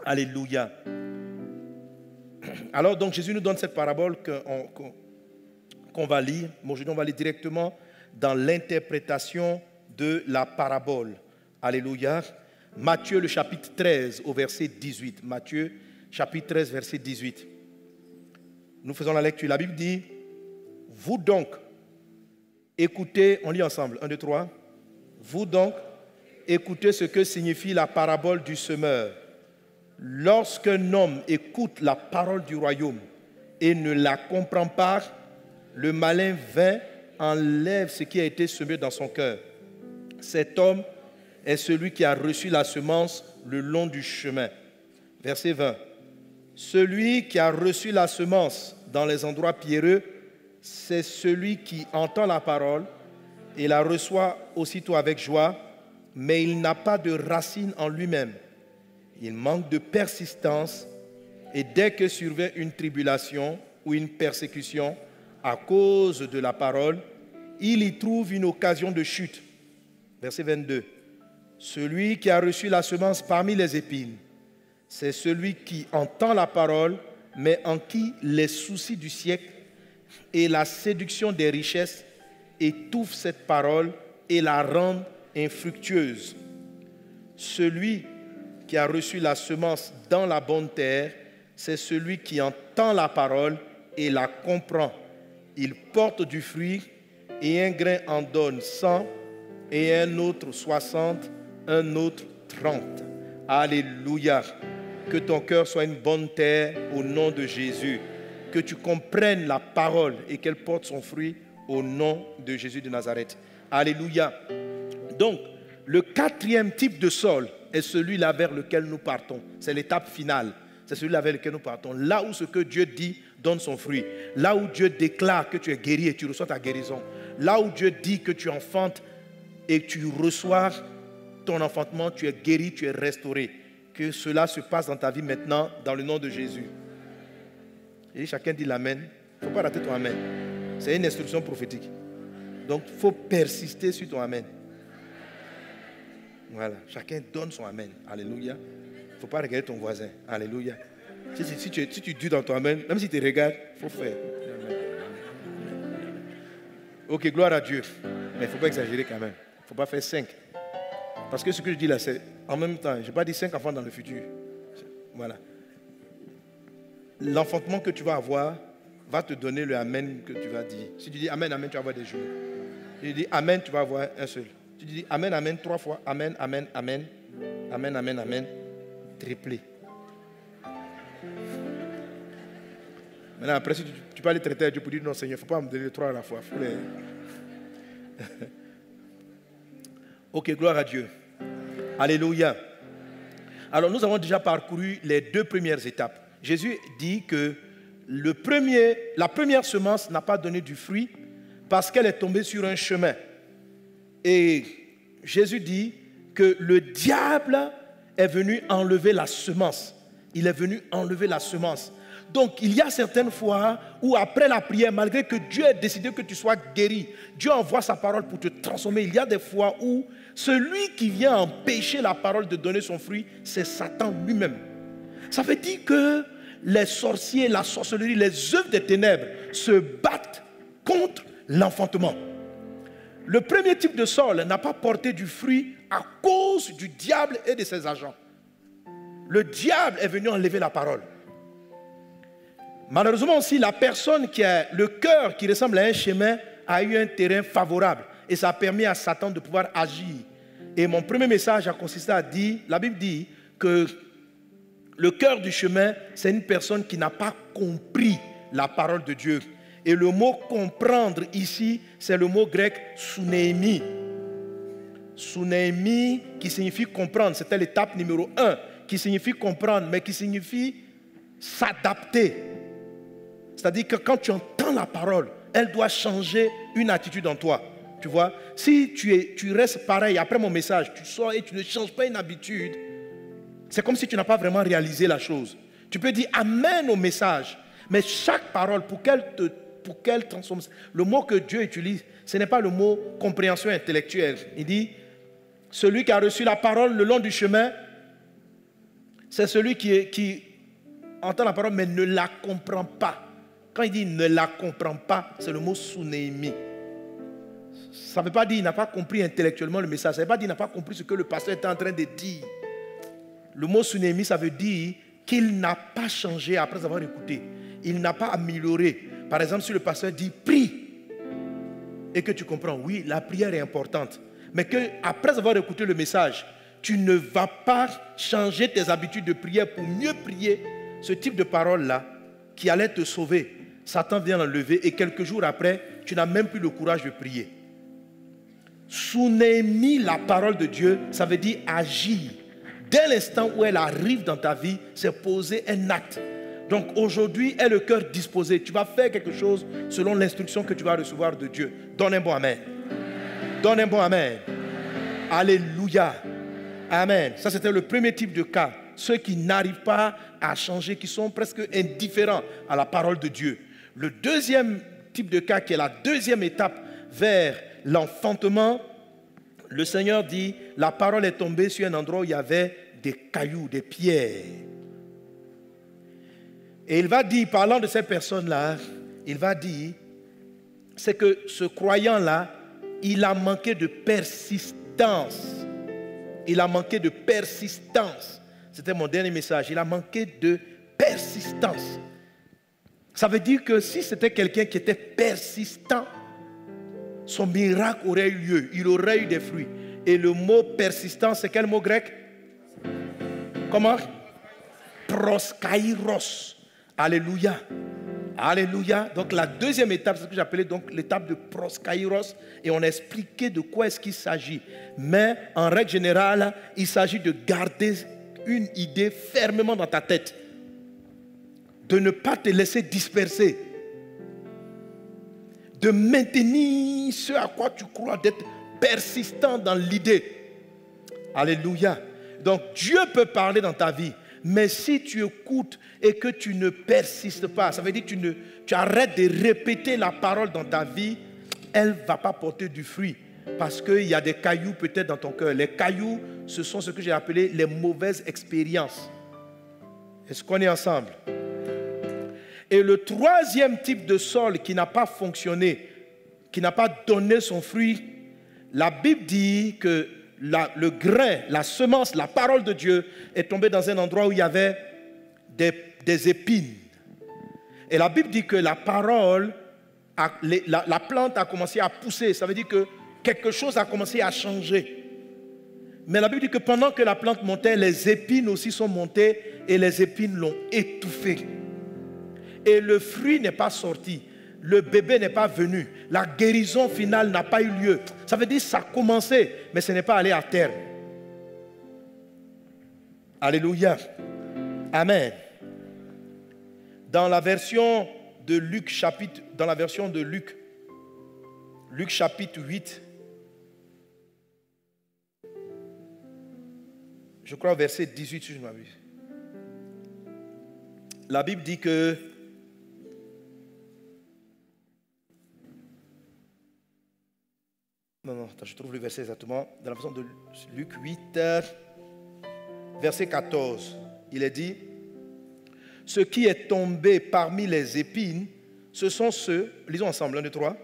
Alléluia. Alors donc Jésus nous donne cette parabole qu'on va lire. Aujourd'hui on va aller directement dans l'interprétation de la parabole. Alléluia. Matthieu le chapitre 13 au verset 18. Matthieu chapitre 13 verset 18. Nous faisons la lecture. La Bible dit, vous donc écoutez, on lit ensemble, 1, 2, 3. Vous donc écoutez ce que signifie la parabole du semeur. Lorsqu'un homme écoute la parole du royaume et ne la comprend pas, le malin vint, enlève ce qui a été semé dans son cœur. Cet homme est celui qui a reçu la semence le long du chemin. Verset 20. Celui qui a reçu la semence dans les endroits pierreux, c'est celui qui entend la parole et la reçoit aussitôt avec joie, mais il n'a pas de racine en lui-même. Il manque de persistance et dès que survient une tribulation ou une persécution à cause de la parole, il y trouve une occasion de chute. Verset 22. Celui qui a reçu la semence parmi les épines, c'est celui qui entend la parole, mais en qui les soucis du siècle et la séduction des richesses étouffent cette parole et la rendent infructueuse. Celui qui a reçu la semence dans la bonne terre, c'est celui qui entend la parole et la comprend. Il porte du fruit et un grain en donne 100 et un autre 60, un autre 30. Alléluia. Que ton cœur soit une bonne terre au nom de Jésus. Que tu comprennes la parole et qu'elle porte son fruit au nom de Jésus de Nazareth. Alléluia. Donc, le 4e type de sol est celui-là vers lequel nous partons. C'est l'étape finale. C'est celui-là vers lequel nous partons. Là où ce que Dieu dit donne son fruit. Là où Dieu déclare que tu es guéri et tu reçois ta guérison. Là où Dieu dit que tu enfantes et tu reçois ton enfantement, tu es guéri, tu es restauré. Que cela se passe dans ta vie maintenant, dans le nom de Jésus. Et chacun dit l'amen. Il ne faut pas rater ton amen. C'est une instruction prophétique. Donc, il faut persister sur ton amen. Voilà. Chacun donne son amen. Alléluia. Il ne faut pas regarder ton voisin. Alléluia. Si tu dis dans ton amen, même si tu regardes, il faut faire. Ok, gloire à Dieu. Mais il ne faut pas exagérer quand même. Il ne faut pas faire 5. Parce que ce que je dis là, c'est en même temps. Je n'ai pas dit 5 enfants dans le futur. Voilà. L'enfantement que tu vas avoir va te donner le amen que tu vas dire. Si tu dis amen, amen, tu vas avoir des jours. Si tu dis amen, tu vas avoir un seul. Si tu dis amen, amen 3 fois, amen, amen, amen, amen, amen, amen, triplé. Maintenant, après, si tu peux aller traiter à Dieu pour dire non, Seigneur, il ne faut pas me donner les 3 à la fois. Faut les... Ok, gloire à Dieu. Alléluia. Alors, nous avons déjà parcouru les 2 premières étapes. Jésus dit que la première semence n'a pas donné du fruit parce qu'elle est tombée sur un chemin. Et Jésus dit que le diable est venu enlever la semence. Il est venu enlever la semence. Donc, il y a certaines fois où après la prière, malgré que Dieu ait décidé que tu sois guéri, Dieu envoie sa parole pour te transformer. Il y a des fois où celui qui vient empêcher la parole de donner son fruit, c'est Satan lui-même. Ça veut dire que les sorciers, la sorcellerie, les œuvres des ténèbres se battent contre l'enfantement. Le premier type de sol n'a pas porté du fruit à cause du diable et de ses agents. Le diable est venu enlever la parole. Malheureusement aussi, la personne qui a le cœur qui ressemble à un chemin a eu un terrain favorable. Et ça a permis à Satan de pouvoir agir. Et mon premier message a consisté à dire, la Bible dit que le cœur du chemin, c'est une personne qui n'a pas compris la parole de Dieu. Et le mot comprendre ici, c'est le mot grec sunémi. Sunémi qui signifie comprendre. C'était l'étape numéro 1, qui signifie comprendre, mais qui signifie s'adapter. C'est-à-dire que quand tu entends la parole, elle doit changer une attitude en toi. Tu vois, si tu restes pareil après mon message, tu sors et tu ne changes pas une habitude, c'est comme si tu n'as pas vraiment réalisé la chose. Tu peux dire amen au message, mais chaque parole, pour qu'elle transforme, le mot que Dieu utilise, ce n'est pas le mot compréhension intellectuelle. Il dit, celui qui a reçu la parole le long du chemin, c'est celui qui entend la parole mais ne la comprend pas. Quand il dit ne la comprend pas, c'est le mot sunémi. Ça ne veut pas dire qu'il n'a pas compris intellectuellement le message. Ça ne veut pas dire qu'il n'a pas compris ce que le pasteur était en train de dire. Le mot sunémi, ça veut dire qu'il n'a pas changé après avoir écouté. Il n'a pas amélioré. Par exemple, si le pasteur dit prie et que tu comprends, oui, la prière est importante. Mais qu'après avoir écouté le message, tu ne vas pas changer tes habitudes de prière pour mieux prier. Ce type de parole-là qui allait te sauver, Satan vient l'enlever et quelques jours après, tu n'as même plus le courage de prier. Sunémi, la parole de Dieu, ça veut dire agir. Dès l'instant où elle arrive dans ta vie, c'est poser un acte. Donc aujourd'hui, est le cœur disposé. Tu vas faire quelque chose selon l'instruction que tu vas recevoir de Dieu. Donne un bon amen. Donne un bon amen. Alléluia. Amen. Ça, c'était le premier type de cas. Ceux qui n'arrivent pas à changer, qui sont presque indifférents à la parole de Dieu. Le deuxième type de cas, qui est la deuxième étape vers l'enfantement, le Seigneur dit, la parole est tombée sur un endroit où il y avait des cailloux, des pierres. Et il va dire, parlant de cette personne-là, il va dire, c'est que ce croyant-là, il a manqué de persistance. Il a manqué de persistance. C'était mon dernier message. Il a manqué de persistance. Ça veut dire que si c'était quelqu'un qui était persistant, son miracle aurait eu lieu. Il aurait eu des fruits. Et le mot persistance, c'est quel mot grec? Comment? Proskairos. Alléluia. Alléluia. Donc la deuxième étape, c'est ce que j'appelais donc l'étape de proskairos. Et on a expliqué de quoi est-ce qu'il s'agit. Mais en règle générale, il s'agit de garder une idée fermement dans ta tête. De ne pas te laisser disperser. De maintenir ce à quoi tu crois, d'être persistant dans l'idée. Alléluia. Donc Dieu peut parler dans ta vie. Mais si tu écoutes et que tu ne persistes pas, ça veut dire que tu arrêtes de répéter la parole dans ta vie, elle ne va pas porter du fruit. Parce qu'il y a des cailloux peut-être dans ton cœur. Les cailloux, ce sont ce que j'ai appelé les mauvaises expériences. Est-ce qu'on est ensemble? Et le troisième type de sol qui n'a pas fonctionné, qui n'a pas donné son fruit, la Bible dit que le grain, la semence, la parole de Dieu est tombée dans un endroit où il y avait des épines. Et la Bible dit que la parole, la plante a commencé à pousser. Ça veut dire que quelque chose a commencé à changer. Mais la Bible dit que pendant que la plante montait, les épines aussi sont montées et les épines l'ont étouffée. Et le fruit n'est pas sorti. Le bébé n'est pas venu. La guérison finale n'a pas eu lieu. Ça veut dire que ça a commencé, mais ce n'est pas allé à terme. Alléluia. Amen. Dans la version de Luc, Luc chapitre 8, je crois au verset 18, si je ne m'abuse. La Bible dit que non, attends, je trouve le verset exactement. Dans la version de Luc 8, verset 14, il est dit: ce qui est tombé parmi les épines, ce sont ceux, lisons ensemble, 1, 2, 3.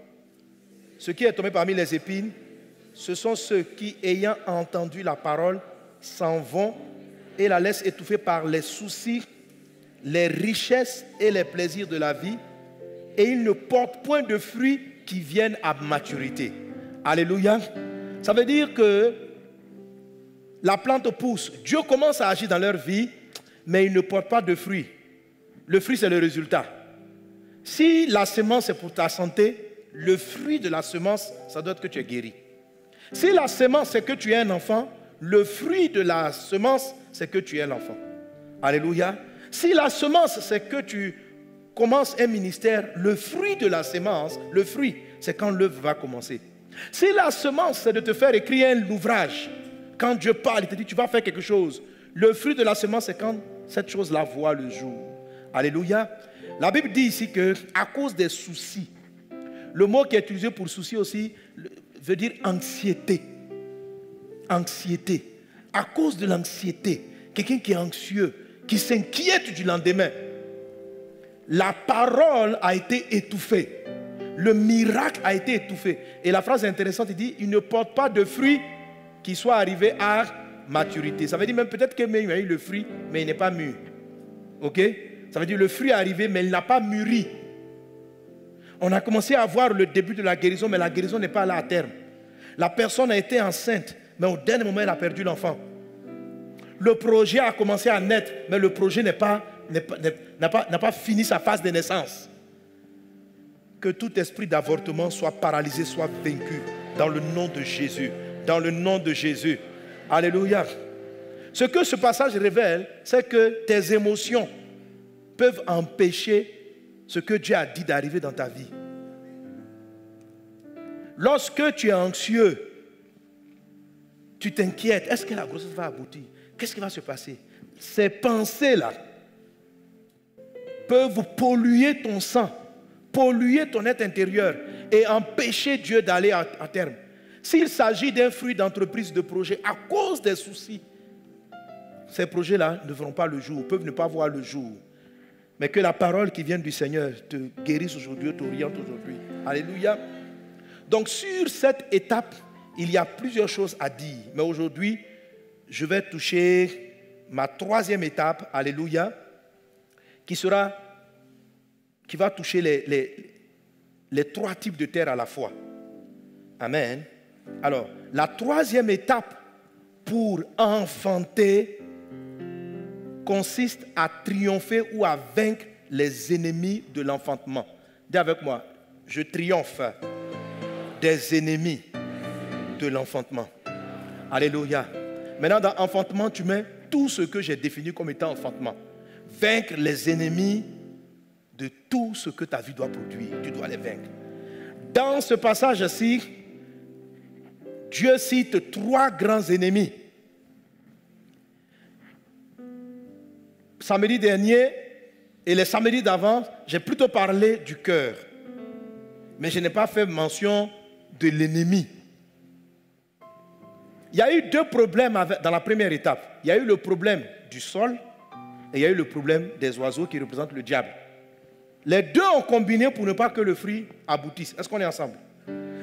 Ce qui est tombé parmi les épines, ce sont ceux qui, ayant entendu la parole, s'en vont et la laissent étouffer par les soucis, les richesses et les plaisirs de la vie, et ils ne portent point de fruits qui viennent à maturité. Alléluia. Ça veut dire que la plante pousse, Dieu commence à agir dans leur vie, mais ils ne portent pas de fruits. Le fruit, c'est le résultat. Si la semence est pour ta santé, le fruit de la semence, ça doit être que tu es guéri. Si la semence, c'est que tu es un enfant, le fruit de la semence, c'est que tu es l'enfant. Alléluia. Si la semence, c'est que tu commences un ministère, le fruit de la semence, le fruit, c'est quand l'œuvre va commencer. Si la semence, c'est de te faire écrire un ouvrage, quand Dieu parle, il te dit tu vas faire quelque chose, le fruit de la semence, c'est quand cette chose-là voit le jour. Alléluia. La Bible dit ici que à cause des soucis, le mot qui est utilisé pour souci aussi veut dire anxiété. Anxiété. À cause de l'anxiété, quelqu'un qui est anxieux, qui s'inquiète du lendemain, la parole a été étouffée. Le miracle a été étouffé. Et la phrase est intéressante, il dit, il ne porte pas de fruit qui soit arrivé à maturité. Ça veut dire même peut-être qu'il a eu le fruit, mais il n'est pas mûr. Ok? Ça veut dire le fruit est arrivé, mais il n'a pas mûri. On a commencé à voir le début de la guérison, mais la guérison n'est pas là à terme. La personne a été enceinte, mais au dernier moment, elle a perdu l'enfant. Le projet a commencé à naître, mais le projet n'a pas fini sa phase de naissance. Que tout esprit d'avortement soit paralysé, soit vaincu dans le nom de Jésus. Dans le nom de Jésus. Alléluia. Ce que ce passage révèle, c'est que tes émotions peuvent empêcher ce que Dieu a dit d'arriver dans ta vie. Lorsque tu es anxieux, tu t'inquiètes, est-ce que la grossesse va aboutir? Qu'est-ce qui va se passer? Ces pensées-là peuvent polluer ton sang, polluer ton être intérieur et empêcher Dieu d'aller à terme. S'il s'agit d'un fruit d'entreprise, de projet, à cause des soucis, ces projets-là ne verront pas le jour, peuvent ne pas voir le jour. Mais que la parole qui vient du Seigneur te guérisse aujourd'hui, t'oriente aujourd'hui. Alléluia. Donc sur cette étape, il y a plusieurs choses à dire. Mais aujourd'hui, je vais toucher ma troisième étape, alléluia, qui va toucher les trois types de terre à la fois. Amen. Alors, la troisième étape pour enfanter consiste à triompher ou à vaincre les ennemis de l'enfantement. Dis avec moi, je triomphe des ennemis de l'enfantement. Alléluia. Maintenant, dans enfantement, tu mets tout ce que j'ai défini comme étant enfantement. Vaincre les ennemis de tout ce que ta vie doit produire. Tu dois les vaincre. Dans ce passage-ci, Dieu cite trois grands ennemis. Samedi dernier et les samedis d'avant, j'ai plutôt parlé du cœur. Mais je n'ai pas fait mention de l'ennemi. Il y a eu deux problèmes dans la première étape. Il y a eu le problème du sol et il y a eu le problème des oiseaux qui représentent le diable. Les deux ont combiné pour ne pas que le fruit aboutisse. Est-ce qu'on est ensemble?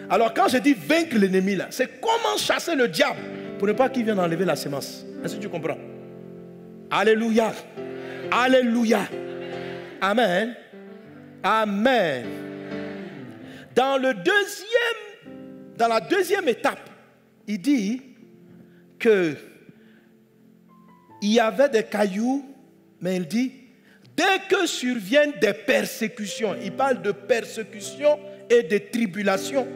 Alors quand je dis vaincre l'ennemi là, c'est comment chasser le diable pour ne pas qu'il vienne enlever la semence. Est-ce que tu comprends? Alléluia. Alléluia. Amen. Amen. Dans la deuxième étape, il dit que il y avait des cailloux, mais il dit, dès que surviennent des persécutions, il parle de persécutions et de tribulations.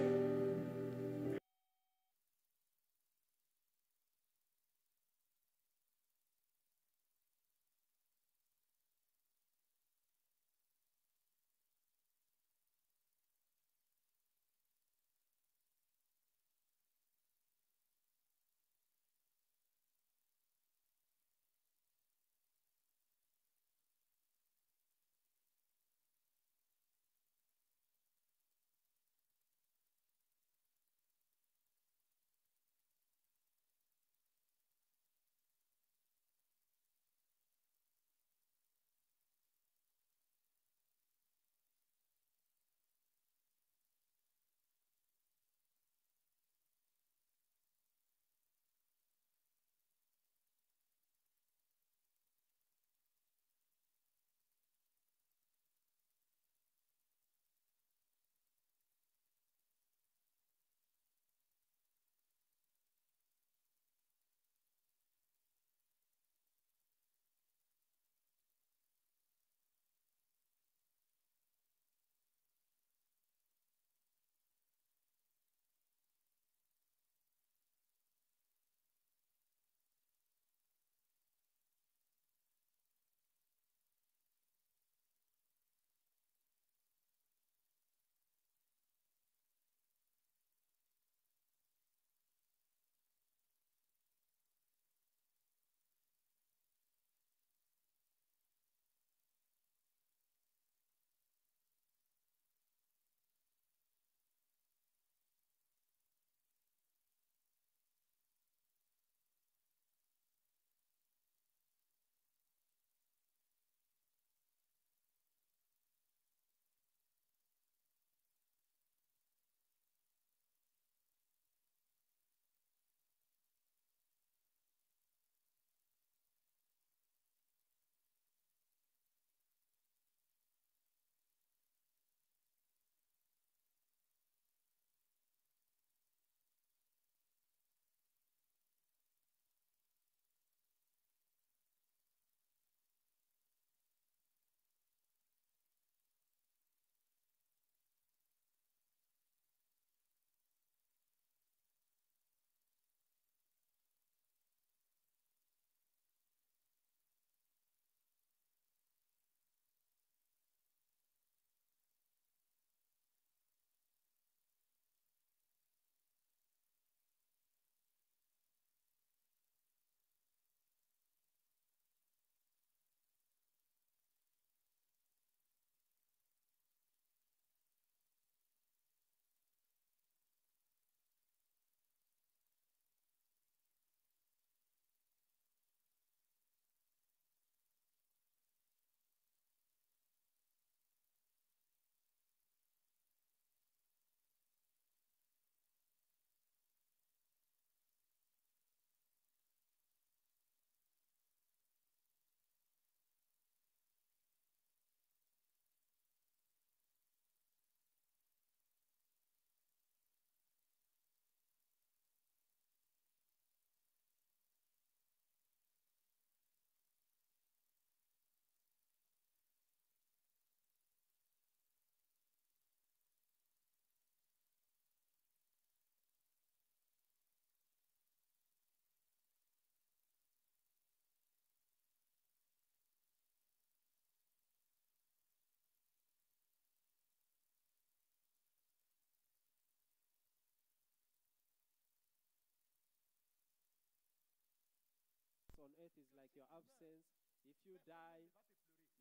death is like your absence. If you die,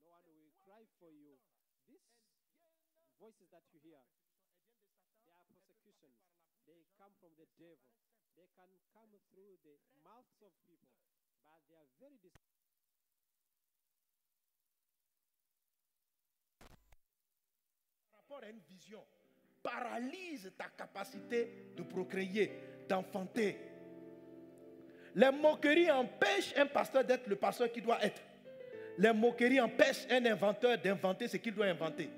no one will cry for you. These voices that you hear, they are persecutions. They come from the devil. They can come through the mouths of people, but they are very Par rapport à une vision, paralyse ta capacité de procréer, d'enfanter. Les moqueries empêchent un pasteur d'être le pasteur qu'il doit être. Les moqueries empêchent un inventeur d'inventer ce qu'il doit inventer.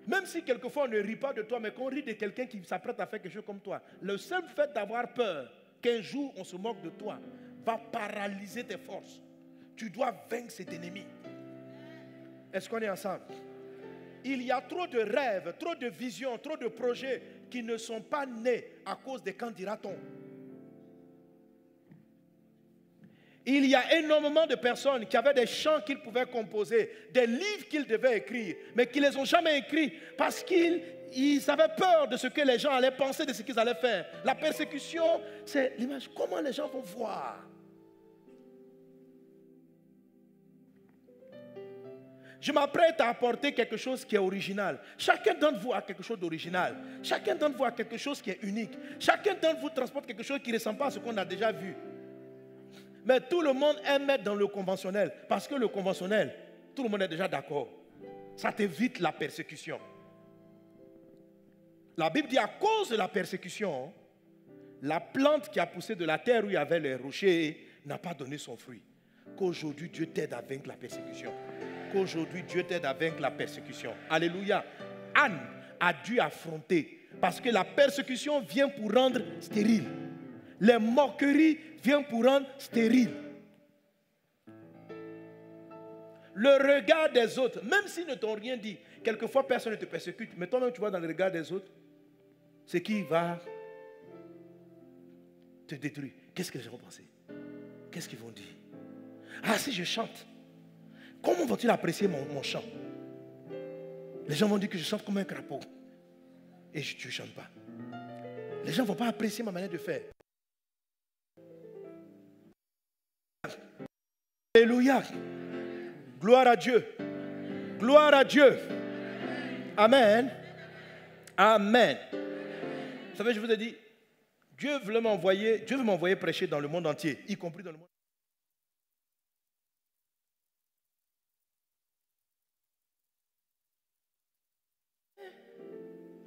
Même si quelquefois on ne rit pas de toi, mais qu'on rit de quelqu'un qui s'apprête à faire quelque chose comme toi, le seul fait d'avoir peur qu'un jour on se moque de toi va paralyser tes forces. Tu dois vaincre cet ennemi. Est-ce qu'on est ensemble? Il y a trop de rêves, trop de visions, trop de projets qui ne sont pas nés à cause des quand dira-t-on. Il y a énormément de personnes qui avaient des chants qu'ils pouvaient composer, des livres qu'ils devaient écrire, mais qui ne les ont jamais écrits parce qu'ils avaient peur de ce que les gens allaient penser, de ce qu'ils allaient faire. La persécution, c'est l'image. Comment les gens vont voir? Je m'apprête à apporter quelque chose qui est original. Chacun d'entre vous a quelque chose d'original. Chacun d'entre vous a quelque chose qui est unique. Chacun d'entre vous transporte quelque chose qui ne ressemble pas à ce qu'on a déjà vu. Mais tout le monde aime être dans le conventionnel. Parce que le conventionnel, tout le monde est déjà d'accord. Ça t'évite la persécution. La Bible dit à cause de la persécution, la plante qui a poussé de la terre où il y avait les rochers n'a pas donné son fruit. Qu'aujourd'hui Dieu t'aide à vaincre la persécution. Qu'aujourd'hui Dieu t'aide à vaincre la persécution. Alléluia. Anne a dû affronter parce que la persécution vient pour rendre stérile. Les moqueries viennent pour rendre stérile. Le regard des autres, même s'ils ne t'ont rien dit, quelquefois personne ne te persécute, mais toi-même tu vois dans le regard des autres ce qui va te détruire. Qu'est-ce que les gens vont penser? Qu'est-ce qu'ils vont dire? Ah, si je chante, comment vont-ils apprécier mon chant? Les gens vont dire que je chante comme un crapaud. Et tu ne chantes pas. Les gens ne vont pas apprécier ma manière de faire. Alléluia. Gloire à Dieu. Gloire à Dieu. Amen. Amen. Vous savez, je vous ai dit, Dieu veut m'envoyer prêcher dans le monde entier, y compris dans le monde.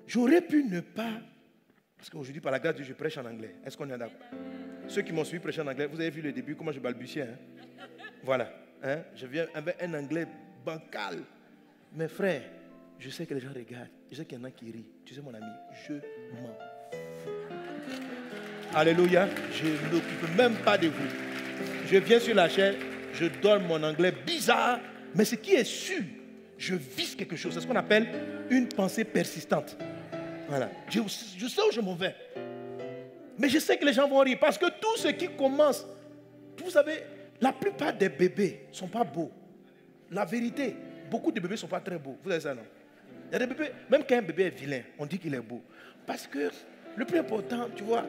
J'aurais pu ne pas, parce qu'aujourd'hui, par la grâce de Dieu, je prêche en anglais. Est-ce qu'on est d'accord? Ceux qui m'ont suivi prêcher en anglais, vous avez vu le début, comment je balbutiais. Hein? Voilà. Hein? Je viens avec un anglais bancal. Mes frères, je sais que les gens regardent. Je sais qu'il y en a qui rient. Tu sais, mon ami, je m'en fous. Alléluia. Je ne m'occupe même pas de vous. Je viens sur la chaîne, je donne mon anglais bizarre, mais ce qui est sûr, je vise quelque chose. C'est ce qu'on appelle une pensée persistante. Voilà. Je sais où je m'en vais. Mais je sais que les gens vont rire parce que tout ce qui commence, vous savez, la plupart des bébés ne sont pas beaux. La vérité, beaucoup de bébés ne sont pas très beaux. Vous savez ça, non? Il y a des bébés, même quand un bébé est vilain, on dit qu'il est beau. Parce que le plus important, tu vois,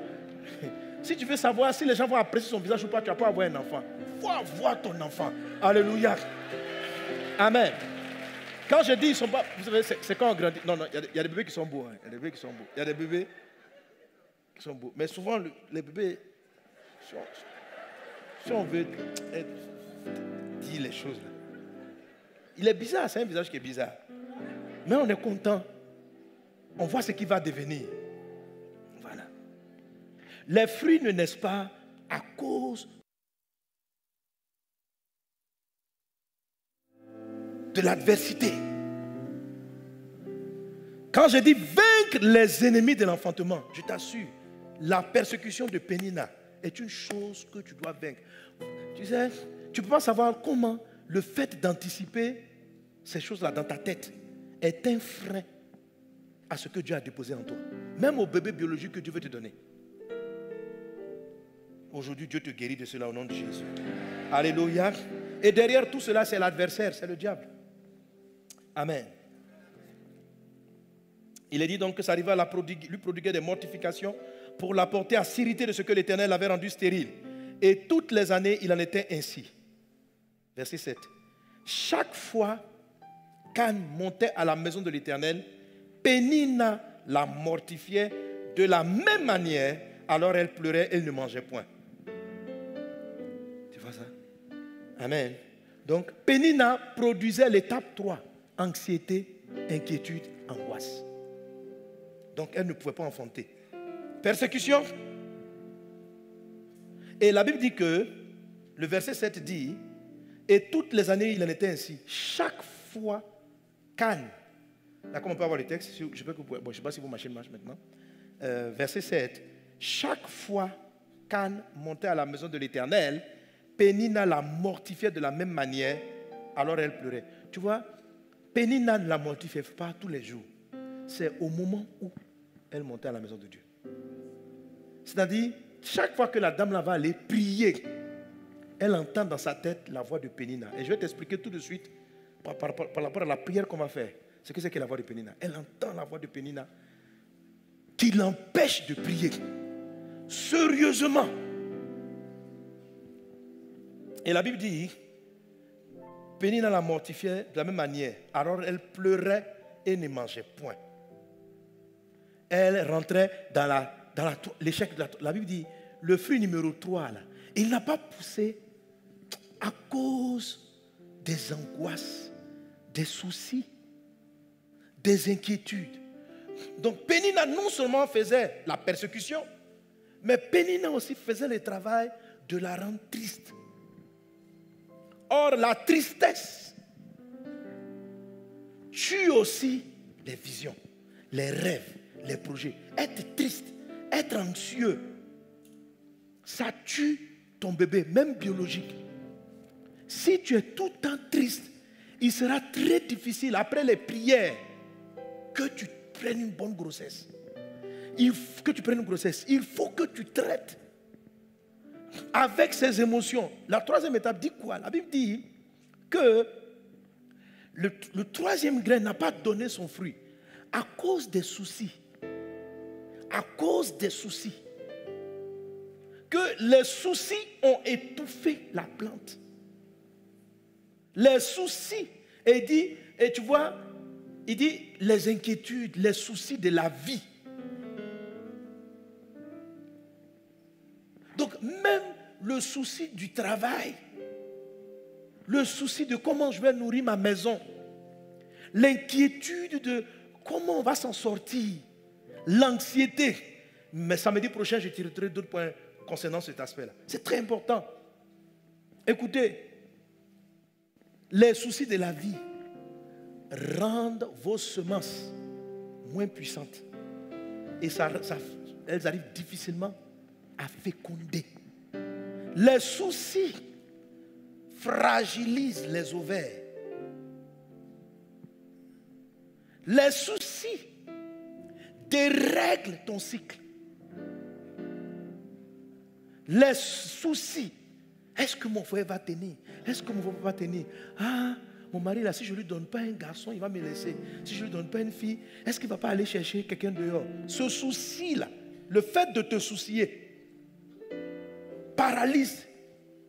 si tu veux savoir si les gens vont apprécier son visage ou pas, tu vas pas avoir un enfant. Il faut avoir ton enfant. Alléluia. Amen. Quand je dis ils sont pas, vous savez, c'est quand on grandit. Non, il y a des bébés qui sont beaux. Hein. Il y a des bébés qui sont beaux. Il y a des bébés qui sont beaux. Mais souvent, les bébés, si on veut dire les choses, là, il est bizarre, c'est un visage qui est bizarre. Mais on est content. On voit ce qui va devenir. Voilà. Les fruits ne naissent pas à cause de l'adversité. Quand je dis vaincre les ennemis de l'enfantement, je t'assure, la persécution de Pénina est une chose que tu dois vaincre. Tu sais, tu ne peux pas savoir comment le fait d'anticiper ces choses-là dans ta tête est un frein à ce que Dieu a déposé en toi. Même au bébé biologique que Dieu veut te donner. Aujourd'hui, Dieu te guérit de cela au nom de Jésus. Alléluia. Et derrière tout cela, c'est l'adversaire, c'est le diable. Amen. Il est dit donc que ça arriva à lui prodiguer des mortifications pour l'apporter à s'irriter de ce que l'Éternel avait rendu stérile. Et toutes les années, il en était ainsi. Verset 7. Chaque fois qu'Anne montait à la maison de l'Éternel, Pénina la mortifiait de la même manière. Alors elle pleurait, elle ne mangeait point. Tu vois ça? Amen. Donc, Pénina produisait l'étape 3. Anxiété, inquiétude, angoisse. Donc, elle ne pouvait pas enfanter. Persécution. Et la Bible dit que, le verset 7 dit, et toutes les années, il en était ainsi. Chaque fois qu'Anne, là, comment on peut avoir le texte? Je ne sais pas si vos machines marchent maintenant. Verset 7. Chaque fois qu'Anne montait à la maison de l'Éternel, Pénina la mortifiait de la même manière, alors elle pleurait. Tu vois, Pénina ne la mortifiait pas tous les jours. C'est au moment où elle montait à la maison de Dieu. C'est-à-dire, chaque fois que la dame là va aller prier, elle entend dans sa tête la voix de Pénina. Et je vais t'expliquer tout de suite, par rapport à la prière qu'on va faire, ce que c'est que la voix de Pénina. Elle entend la voix de Pénina qui l'empêche de prier sérieusement. Et la Bible dit, Pénina la mortifiait de la même manière. Alors elle pleurait et ne mangeait point. Elle rentrait dans l'échec de la Bible dit, le fruit numéro 3, là, il n'a pas poussé à cause des angoisses, des soucis, des inquiétudes. Donc Pénina non seulement faisait la persécution, mais Pénina aussi faisait le travail de la rendre triste. Or, la tristesse tue aussi les visions, les rêves, les projets. Être triste, être anxieux, ça tue ton bébé, même biologique. Si tu es tout le temps triste, il sera très difficile après les prières que tu prennes une bonne grossesse. Il faut que tu prennes une grossesse. Il faut que tu traites avec ces émotions. La troisième étape dit quoi? La Bible dit que le troisième grain n'a pas donné son fruit à cause des soucis. À cause des soucis. Que les soucis ont étouffé la plante. Les soucis. Et tu vois, il dit les inquiétudes, les soucis de la vie. Donc même le souci du travail, le souci de comment je vais nourrir ma maison, l'inquiétude de comment on va s'en sortir, l'anxiété. Mais samedi prochain, je tirerai d'autres points concernant cet aspect-là. C'est très important. Écoutez, les soucis de la vie rendent vos semences moins puissantes. Et elles arrivent difficilement à féconder. Les soucis fragilisent les ovaires. Les soucis dérèglent ton cycle. Les soucis. Est-ce que mon frère va tenir? Est-ce que mon frère va tenir? Ah, mon mari là, si je ne lui donne pas un garçon, il va me laisser. Si je ne lui donne pas une fille, est-ce qu'il ne va pas aller chercher quelqu'un dehors? Ce souci-là, le fait de te soucier, paralyse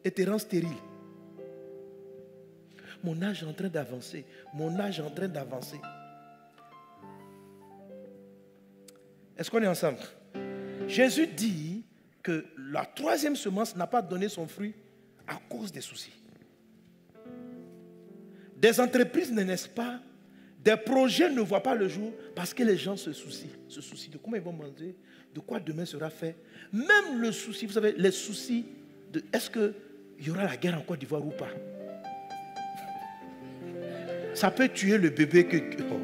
et te rend stérile. Mon âge est en train d'avancer. Mon âge est en train d'avancer. Est-ce qu'on est ensemble? Jésus dit que la troisième semence n'a pas donné son fruit à cause des soucis. Des entreprises ne naissent pas, des projets ne voient pas le jour parce que les gens se soucient de comment ils vont manger, de quoi demain sera fait. Même le souci, vous savez, les soucis de est-ce qu'il y aura la guerre en Côte d'Ivoire ou pas? Ça peut tuer le bébé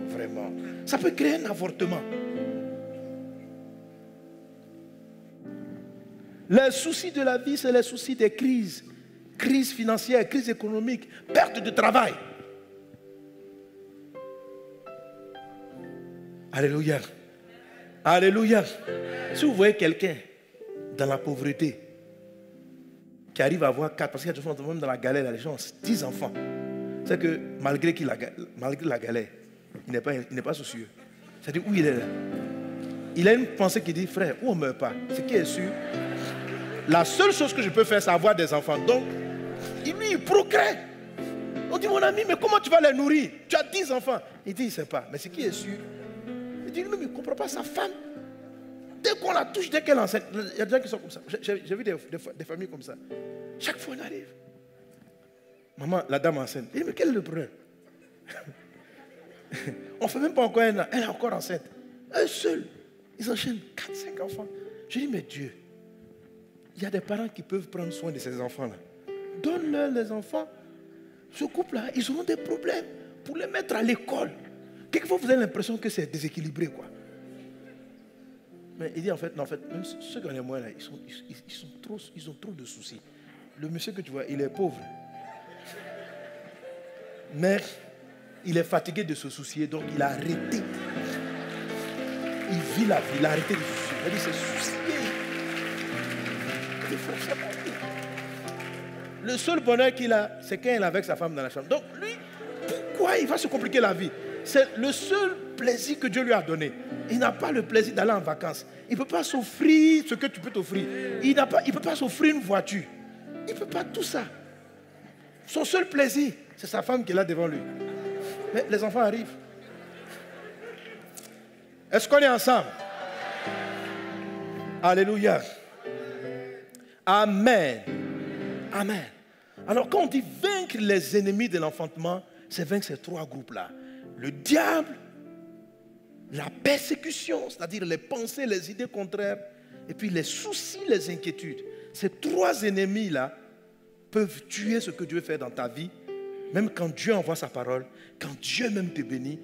vraiment. Ça peut créer un avortement. Les soucis de la vie, c'est les soucis des crises. Crise financière, crise économique, perte de travail. Alléluia. Alléluia. Si vous voyez quelqu'un dans la pauvreté qui arrive à avoir 4, parce qu'il y a des gens même dans la galère, les gens, 10 enfants, c'est que malgré la galère, il n'est pas soucieux. C'est-à-dire où il est là. Il a une pensée qui dit, frère, où on ne meurt pas. Ce qui est sûr, La seule chose que je peux faire, c'est avoir des enfants. Donc, lui, il procrée. On dit, mon ami, mais comment tu vas les nourrir? Tu as 10 enfants. Il dit, il ne sait pas. Mais ce qui est sûr, il dit, lui-même, il ne comprend pas sa femme. Dès qu'on la touche, dès qu'elle enseigne, il y a des gens qui sont comme ça. J'ai vu des familles comme ça. Chaque fois, on arrive. Maman, la dame enceinte. Il dit, mais quel est le problème? On ne fait même pas encore un an. Elle est encore enceinte. Eux seuls, ils enchaînent 4-5 enfants. Je dis, mais Dieu, il y a des parents qui peuvent prendre soin de ces enfants-là. Donne-leur les enfants. Ce couple-là, ils auront des problèmes pour les mettre à l'école. Quelquefois, vous avez l'impression que c'est déséquilibré, quoi. Mais il dit, en fait, même ceux qui ont les moyens, là, ils ont trop de soucis. Le monsieur que tu vois, il est pauvre. Mais il est fatigué de se soucier, donc il a arrêté. Il vit la vie, il a arrêté de se soucier. Il dit, c'est soucier. Le seul bonheur qu'il a, c'est quand il est avec sa femme dans la chambre. Donc lui, pourquoi il va se compliquer la vie? C'est le seul plaisir que Dieu lui a donné. Il n'a pas le plaisir d'aller en vacances. Il ne peut pas s'offrir ce que tu peux t'offrir. Il ne peut pas s'offrir une voiture. Il ne peut pas tout ça. Son seul plaisir, c'est sa femme qui est là devant lui. Mais les enfants arrivent. Est-ce qu'on est ensemble? Alléluia. Amen. Amen. Alors quand on dit vaincre les ennemis de l'enfantement, c'est vaincre ces trois groupes-là. Le diable, la persécution, c'est-à-dire les pensées, les idées contraires, et puis les soucis, les inquiétudes. Ces trois ennemis-là peuvent tuer ce que Dieu fait dans ta vie. Même quand Dieu envoie sa parole, quand Dieu même te bénit,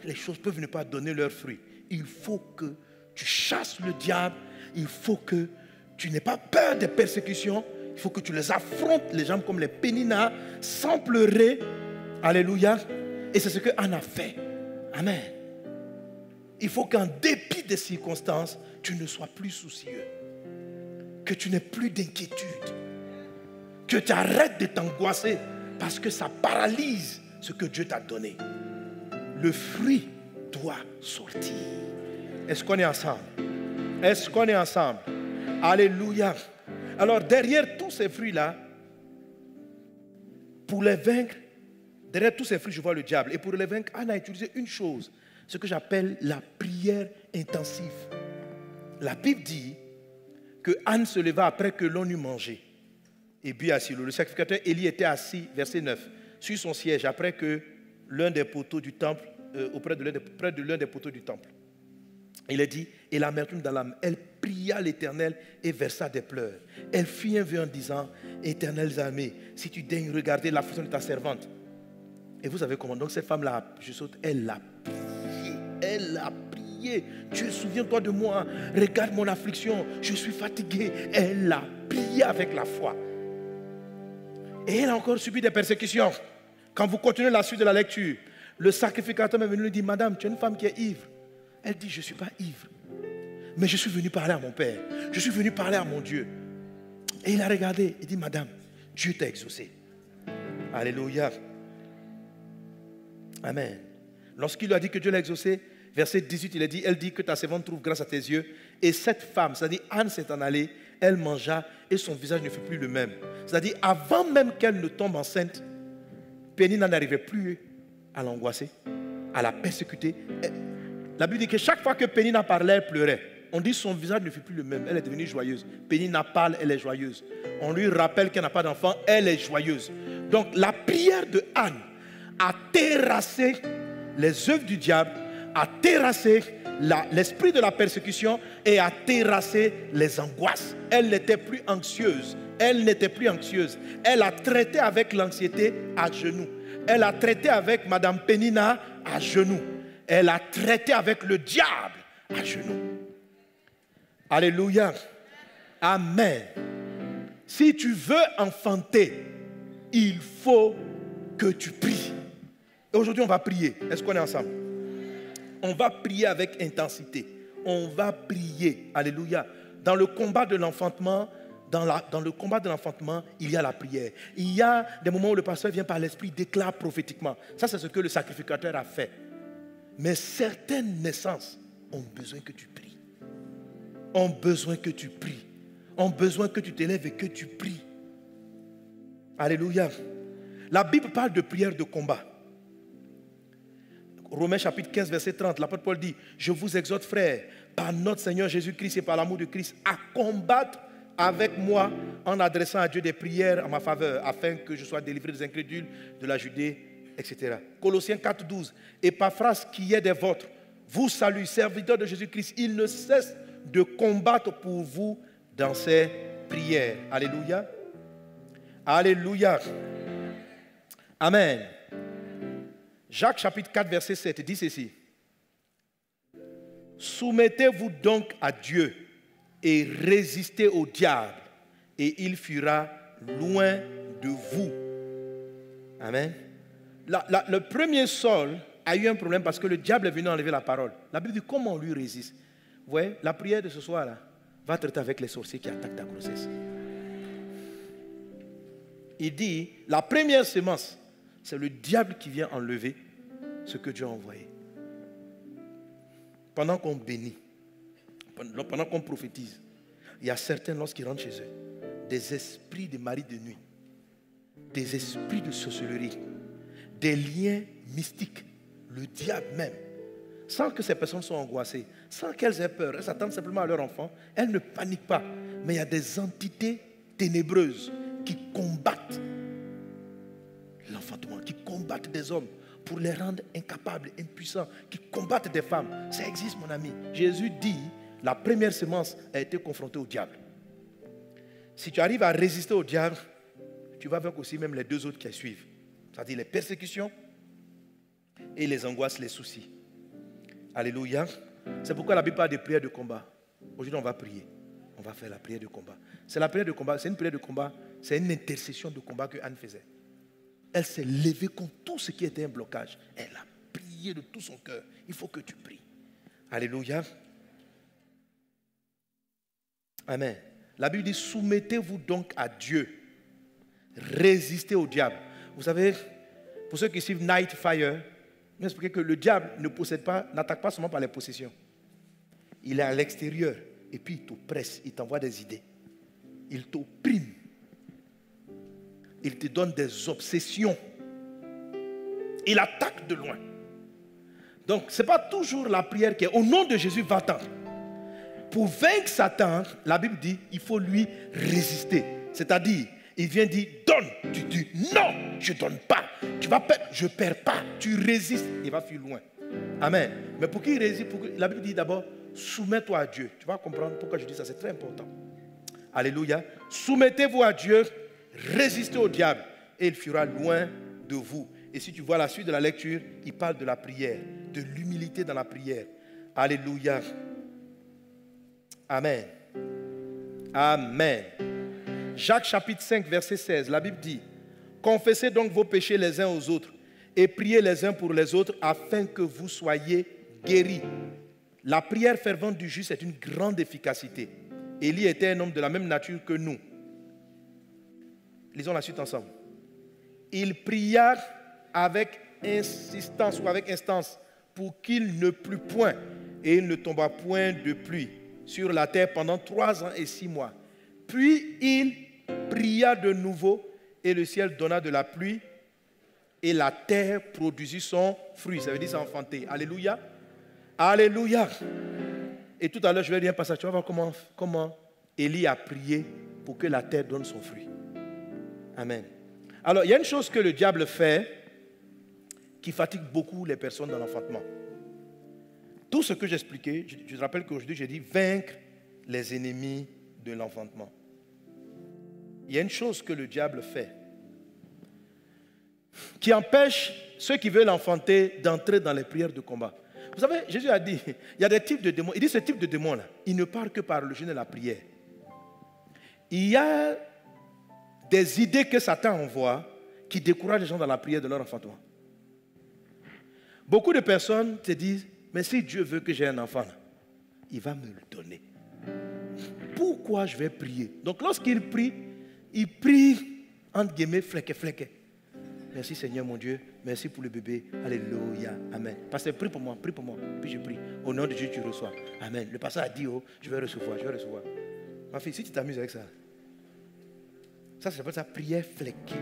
les choses peuvent ne pas donner leurs fruits. Il faut que tu chasses le diable. Il faut que tu n'aies pas peur des persécutions. Il faut que tu les affrontes, les gens comme les Pénina, sans pleurer. Alléluia. Et c'est ce que Anne a fait. Amen. Il faut qu'en dépit des circonstances, tu ne sois plus soucieux. Que tu n'aies plus d'inquiétude. Que tu arrêtes de t'angoisser parce que ça paralyse ce que Dieu t'a donné. Le fruit doit sortir. Est-ce qu'on est ensemble? Est-ce qu'on est ensemble? Alléluia. Alors derrière tous ces fruits-là, pour les vaincre, derrière tous ces fruits, je vois le diable. Et pour les vaincre, Anne a utilisé une chose, ce que j'appelle la prière intensive. La Bible dit que Anne se leva après que l'on eut mangé et bu à Silo. Le sacrificateur Élie était assis, verset 9, sur son siège après que l'un des poteaux du temple, près de l'un des poteaux du temple. Il est dit, et l'amertume dans l'âme, elle pria l'Éternel et versa des pleurs. Elle fit un vœu en disant, Éternel armées, si tu daignes regarder l'affliction de ta servante. Et vous savez comment, donc cette femme-là, je saute, elle l'a prié. Elle l'a prié. Dieu, souviens-toi de moi, regarde mon affliction, je suis fatigué. Elle l'a prié avec la foi. Et elle a encore subi des persécutions. Quand vous continuez la suite de la lecture, le sacrificateur est venu lui dire, Madame, tu es une femme qui est ivre. Elle dit, je ne suis pas ivre, mais je suis venu parler à mon Père. Je suis venu parler à mon Dieu. Et il a regardé, il dit, Madame, Dieu t'a exaucé. Alléluia. Amen. Lorsqu'il lui a dit que Dieu l'a exaucé, verset 18, il a dit, elle dit que ta servante trouve grâce à tes yeux. Et cette femme, c'est-à-dire Anne s'est en allée, elle mangea et son visage ne fut plus le même. C'est-à-dire, avant même qu'elle ne tombe enceinte, Pénina n'arrivait plus à l'angoisser, à la persécuter. La Bible dit que chaque fois que Pénina parlait, elle pleurait. On dit que son visage ne fut plus le même. Elle est devenue joyeuse. Pénina parle, elle est joyeuse. On lui rappelle qu'elle n'a pas d'enfant, elle est joyeuse. Donc la prière de Anne a terrassé les œuvres du diable, a terrassé l'esprit de la persécution et a terrassé les angoisses. Elle n'était plus anxieuse. Elle n'était plus anxieuse. Elle a traité avec l'anxiété à genoux. Elle a traité avec Madame Pénina à genoux. Elle a traité avec le diable à genoux. Alléluia. Amen. Si tu veux enfanter, il faut que tu pries. Et aujourd'hui, on va prier. Est-ce qu'on est ensemble? On va prier avec intensité. On va prier. Alléluia. Dans le combat de l'enfantement, dans le combat de l'enfantement, il y a la prière. Il y a des moments où le pasteur vient par l'esprit, déclare prophétiquement. Ça, c'est ce que le sacrificateur a fait. Mais certaines naissances ont besoin que tu pries. Ont besoin que tu pries. ont besoin que tu t'élèves et que tu pries. Alléluia. La Bible parle de prière de combat. Romains chapitre 15, verset 30, l'apôtre Paul dit, je vous exhorte, frères, par notre Seigneur Jésus-Christ et par l'amour de Christ, à combattre avec moi en adressant à Dieu des prières en ma faveur, afin que je sois délivré des incrédules, de la Judée, etc. Colossiens 4, 12, Épaphras, qui est des vôtres, vous salue, serviteur de Jésus-Christ, il ne cesse de combattre pour vous dans ses prières. Alléluia. Alléluia. Amen. Jacques chapitre 4, verset 7 dit ceci. Soumettez-vous donc à Dieu et résistez au diable, et il fuira loin de vous. Amen. Le premier Saul a eu un problème parce que le diable est venu enlever la parole. La Bible dit comment on lui résiste. Vous voyez, la prière de ce soir-là va traiter avec les sorciers qui attaquent ta grossesse. Il dit, la première semence, c'est le diable qui vient enlever ce que Dieu a envoyé. Pendant qu'on bénit, pendant qu'on prophétise, il y a certains, lorsqu'ils rentrent chez eux, des esprits de mari de nuit, des esprits de sorcellerie, des liens mystiques, le diable même, sans que ces personnes soient angoissées, sans qu'elles aient peur, elles s'attendent simplement à leur enfant, elles ne paniquent pas. Mais il y a des entités ténébreuses qui combattent l'enfantement, qui combattent des hommes pour les rendre incapables, impuissants, qui combattent des femmes. Ça existe, mon ami. Jésus dit, la première semence a été confrontée au diable. Si tu arrives à résister au diable, tu vas vaincre aussi même les deux autres qui suivent. C'est-à-dire les persécutions et les angoisses, les soucis. Alléluia. C'est pourquoi la Bible parle de prière de combat. Aujourd'hui, on va prier. On va faire la prière de combat. C'est la prière de combat. C'est une prière de combat. C'est une intercession de combat que Anne faisait. Elle s'est levée contre tout ce qui était un blocage. Elle a prié de tout son cœur. Il faut que tu pries. Alléluia. Amen. La Bible dit, soumettez-vous donc à Dieu. Résistez au diable. Vous savez, pour ceux qui suivent Night Fire, je vais expliquer que le diable ne possède pas, n'attaque pas seulement par les possessions. Il est à l'extérieur et puis il t'oppresse, il t'envoie des idées. Il t'opprime. Il te donne des obsessions. Il attaque de loin. Donc, ce n'est pas toujours la prière qui est au nom de Jésus, va-t'en. Pour vaincre Satan, la Bible dit, il faut lui résister. C'est-à-dire, il vient dire, donne. Tu dis, non, je ne donne pas. Tu vas perdre, je ne perds pas. Tu résistes, il va fuir loin. Amen. Mais pour qu'il résiste, la Bible dit d'abord, soumets-toi à Dieu. Tu vas comprendre pourquoi je dis ça, c'est très important. Alléluia. Soumettez-vous à Dieu, résistez au diable, et il fuira loin de vous. Et si tu vois la suite de la lecture, il parle de la prière, de l'humilité dans la prière. Alléluia. Amen. Amen. Jacques chapitre 5, verset 16, la Bible dit, confessez donc vos péchés les uns aux autres et priez les uns pour les autres afin que vous soyez guéris. La prière fervente du juste est une grande efficacité. Élie était un homme de la même nature que nous. Lisons la suite ensemble. Il pria avec insistance ou avec instance pour qu'il ne plût point et il ne tomba point de pluie sur la terre pendant 3 ans et 6 mois. Puis il pria de nouveau et le ciel donna de la pluie et la terre produisit son fruit. Ça veut dire s'enfanter. Alléluia. Alléluia. Et tout à l'heure, je vais lire un passage. Tu vas voir comment Élie a prié pour que la terre donne son fruit. Amen. Alors, il y a une chose que le diable fait qui fatigue beaucoup les personnes dans l'enfantement. Tout ce que j'expliquais, je te rappelle qu'aujourd'hui, j'ai dit vaincre les ennemis de l'enfantement. Il y a une chose que le diable fait qui empêche ceux qui veulent enfanter d'entrer dans les prières de combat. Vous savez, Jésus a dit, il y a des types de démons. Il dit ce type de démons-là, il ne parle que par le jeûne et la prière. Il y a des idées que Satan envoie qui découragent les gens dans la prière de leur enfantement. Beaucoup de personnes te disent, mais si Dieu veut que j'ai un enfant, il va me le donner. Pourquoi je vais prier? Donc lorsqu'il prie entre guillemets, fleque. Merci Seigneur mon Dieu, merci pour le bébé. Alléluia, amen. Pasteur, prie pour moi, puis je prie. Au nom de Dieu, tu reçois. Amen. Le pasteur a dit, oh, je vais recevoir. Ma fille, si tu t'amuses avec ça, ça s'appelle ça prière fléquée.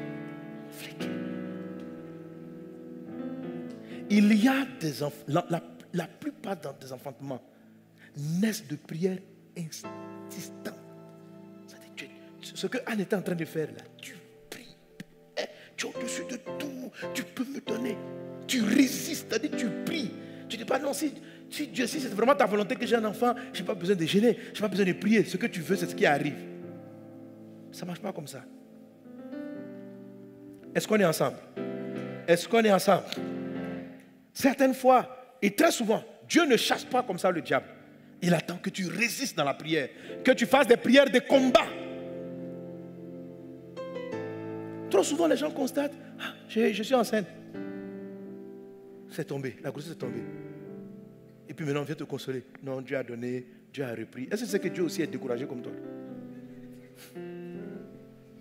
Fléquée. Il y a des enfants, la plupart des enfantements naissent de prières insistantes. Ce que Anne était en train de faire là, tu pries, tu es au-dessus de tout, tu peux me donner. Tu résistes, c'est-à-dire tu pries. Tu ne dis pas non, si Dieu, si c'est vraiment ta volonté que j'ai un enfant, je n'ai pas besoin de gêner, je n'ai pas besoin de prier. Ce que tu veux, c'est ce qui arrive. Ça ne marche pas comme ça. Est-ce qu'on est ensemble? Est-ce qu'on est ensemble? Certaines fois, et très souvent, Dieu ne chasse pas comme ça le diable. Il attend que tu résistes dans la prière, que tu fasses des prières de combat. Trop souvent, les gens constatent, ah, je suis enceinte. C'est tombé, la grossesse est tombée. Et puis maintenant, on vient te consoler. Non, Dieu a donné, Dieu a repris. Est-ce que c'est que Dieu aussi est découragé comme toi?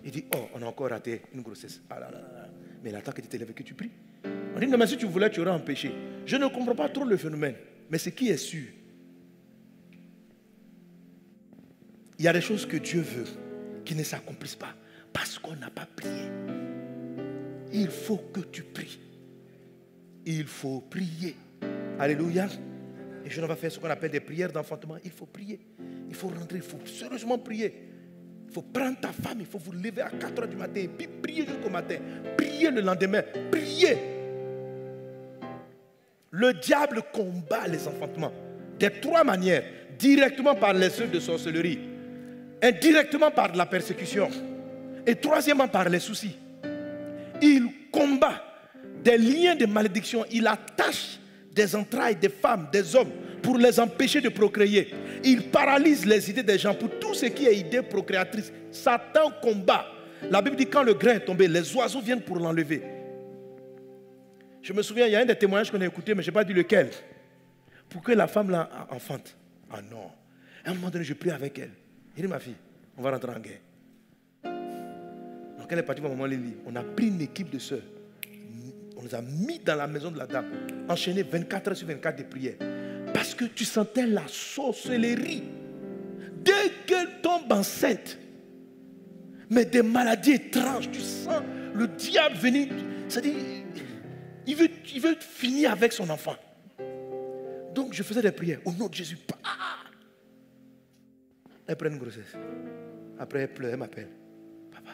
Il dit, oh, on a encore raté une grossesse. Ah là là là. Mais il attend que tu t'élèves et que tu pries. On dit, non, mais si tu voulais, tu aurais empêché. Je ne comprends pas trop le phénomène. Mais ce qui est sûr, il y a des choses que Dieu veut qui ne s'accomplissent pas parce qu'on n'a pas prié. Il faut que tu pries. Il faut prier. Alléluia. Et je vais faire ce qu'on appelle des prières d'enfantement. Il faut prier. Il faut rentrer, il faut sérieusement prier. Il faut prendre ta femme, il faut vous lever à 4 h du matin et puis prier jusqu'au matin. Prier le lendemain. Prier. Le diable combat les enfantements de 3 manières. Directement par les œuvres de sorcellerie. Indirectement par la persécution. Et troisièmement par les soucis. Il combat des liens de malédiction. Il attache des entrailles des femmes, des hommes pour les empêcher de procréer. Il paralyse les idées des gens pour tout ce qui est idée procréatrice. Satan combat. La Bible dit quand le grain est tombé, les oiseaux viennent pour l'enlever. Je me souviens, il y a un des témoignages qu'on a écouté, mais je n'ai pas dit lequel. Pour que la femme là enfante. Ah non. À un moment donné, je prie avec elle. Il dit, ma fille, on va rentrer en guerre. Donc elle est partie voir maman Lily. On a pris une équipe de sœurs. On les a mis dans la maison de la dame. Enchaîné 24 h sur 24 de prières. Parce que tu sentais la sorcellerie. Dès qu'elle tombe enceinte, mais des maladies étranges, tu sens le diable venir. C'est-à-dire, il veut finir avec son enfant. Donc je faisais des prières. Au nom de Jésus. Elle prend une grossesse. Après elle pleure, elle m'appelle. Papa,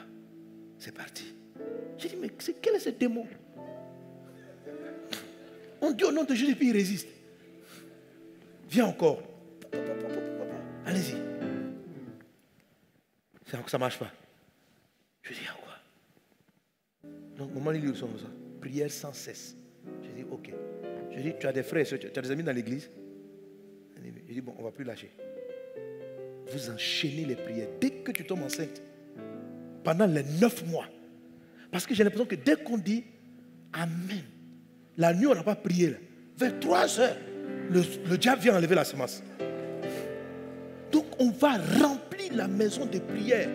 c'est parti. J'ai dit, mais quel est ce démon? On dit au nom de Jésus, puis il résiste. Viens encore. Allez-y. Ça ne marche pas. Je dis, à quoi? Donc, maman, il lui ressemble ça. Prière sans cesse. Je dis, ok. Je dis, tu as des frères, tu as des amis dans l'église? Je dis, bon, on ne va plus lâcher. Vous enchaînez les prières. Dès que tu tombes enceinte, pendant les 9 mois. Parce que j'ai l'impression que dès qu'on dit Amen, la nuit on n'a pas prié là. Vers 3 h, le diable vient enlever la semence. Donc on va remplir la maison de prières.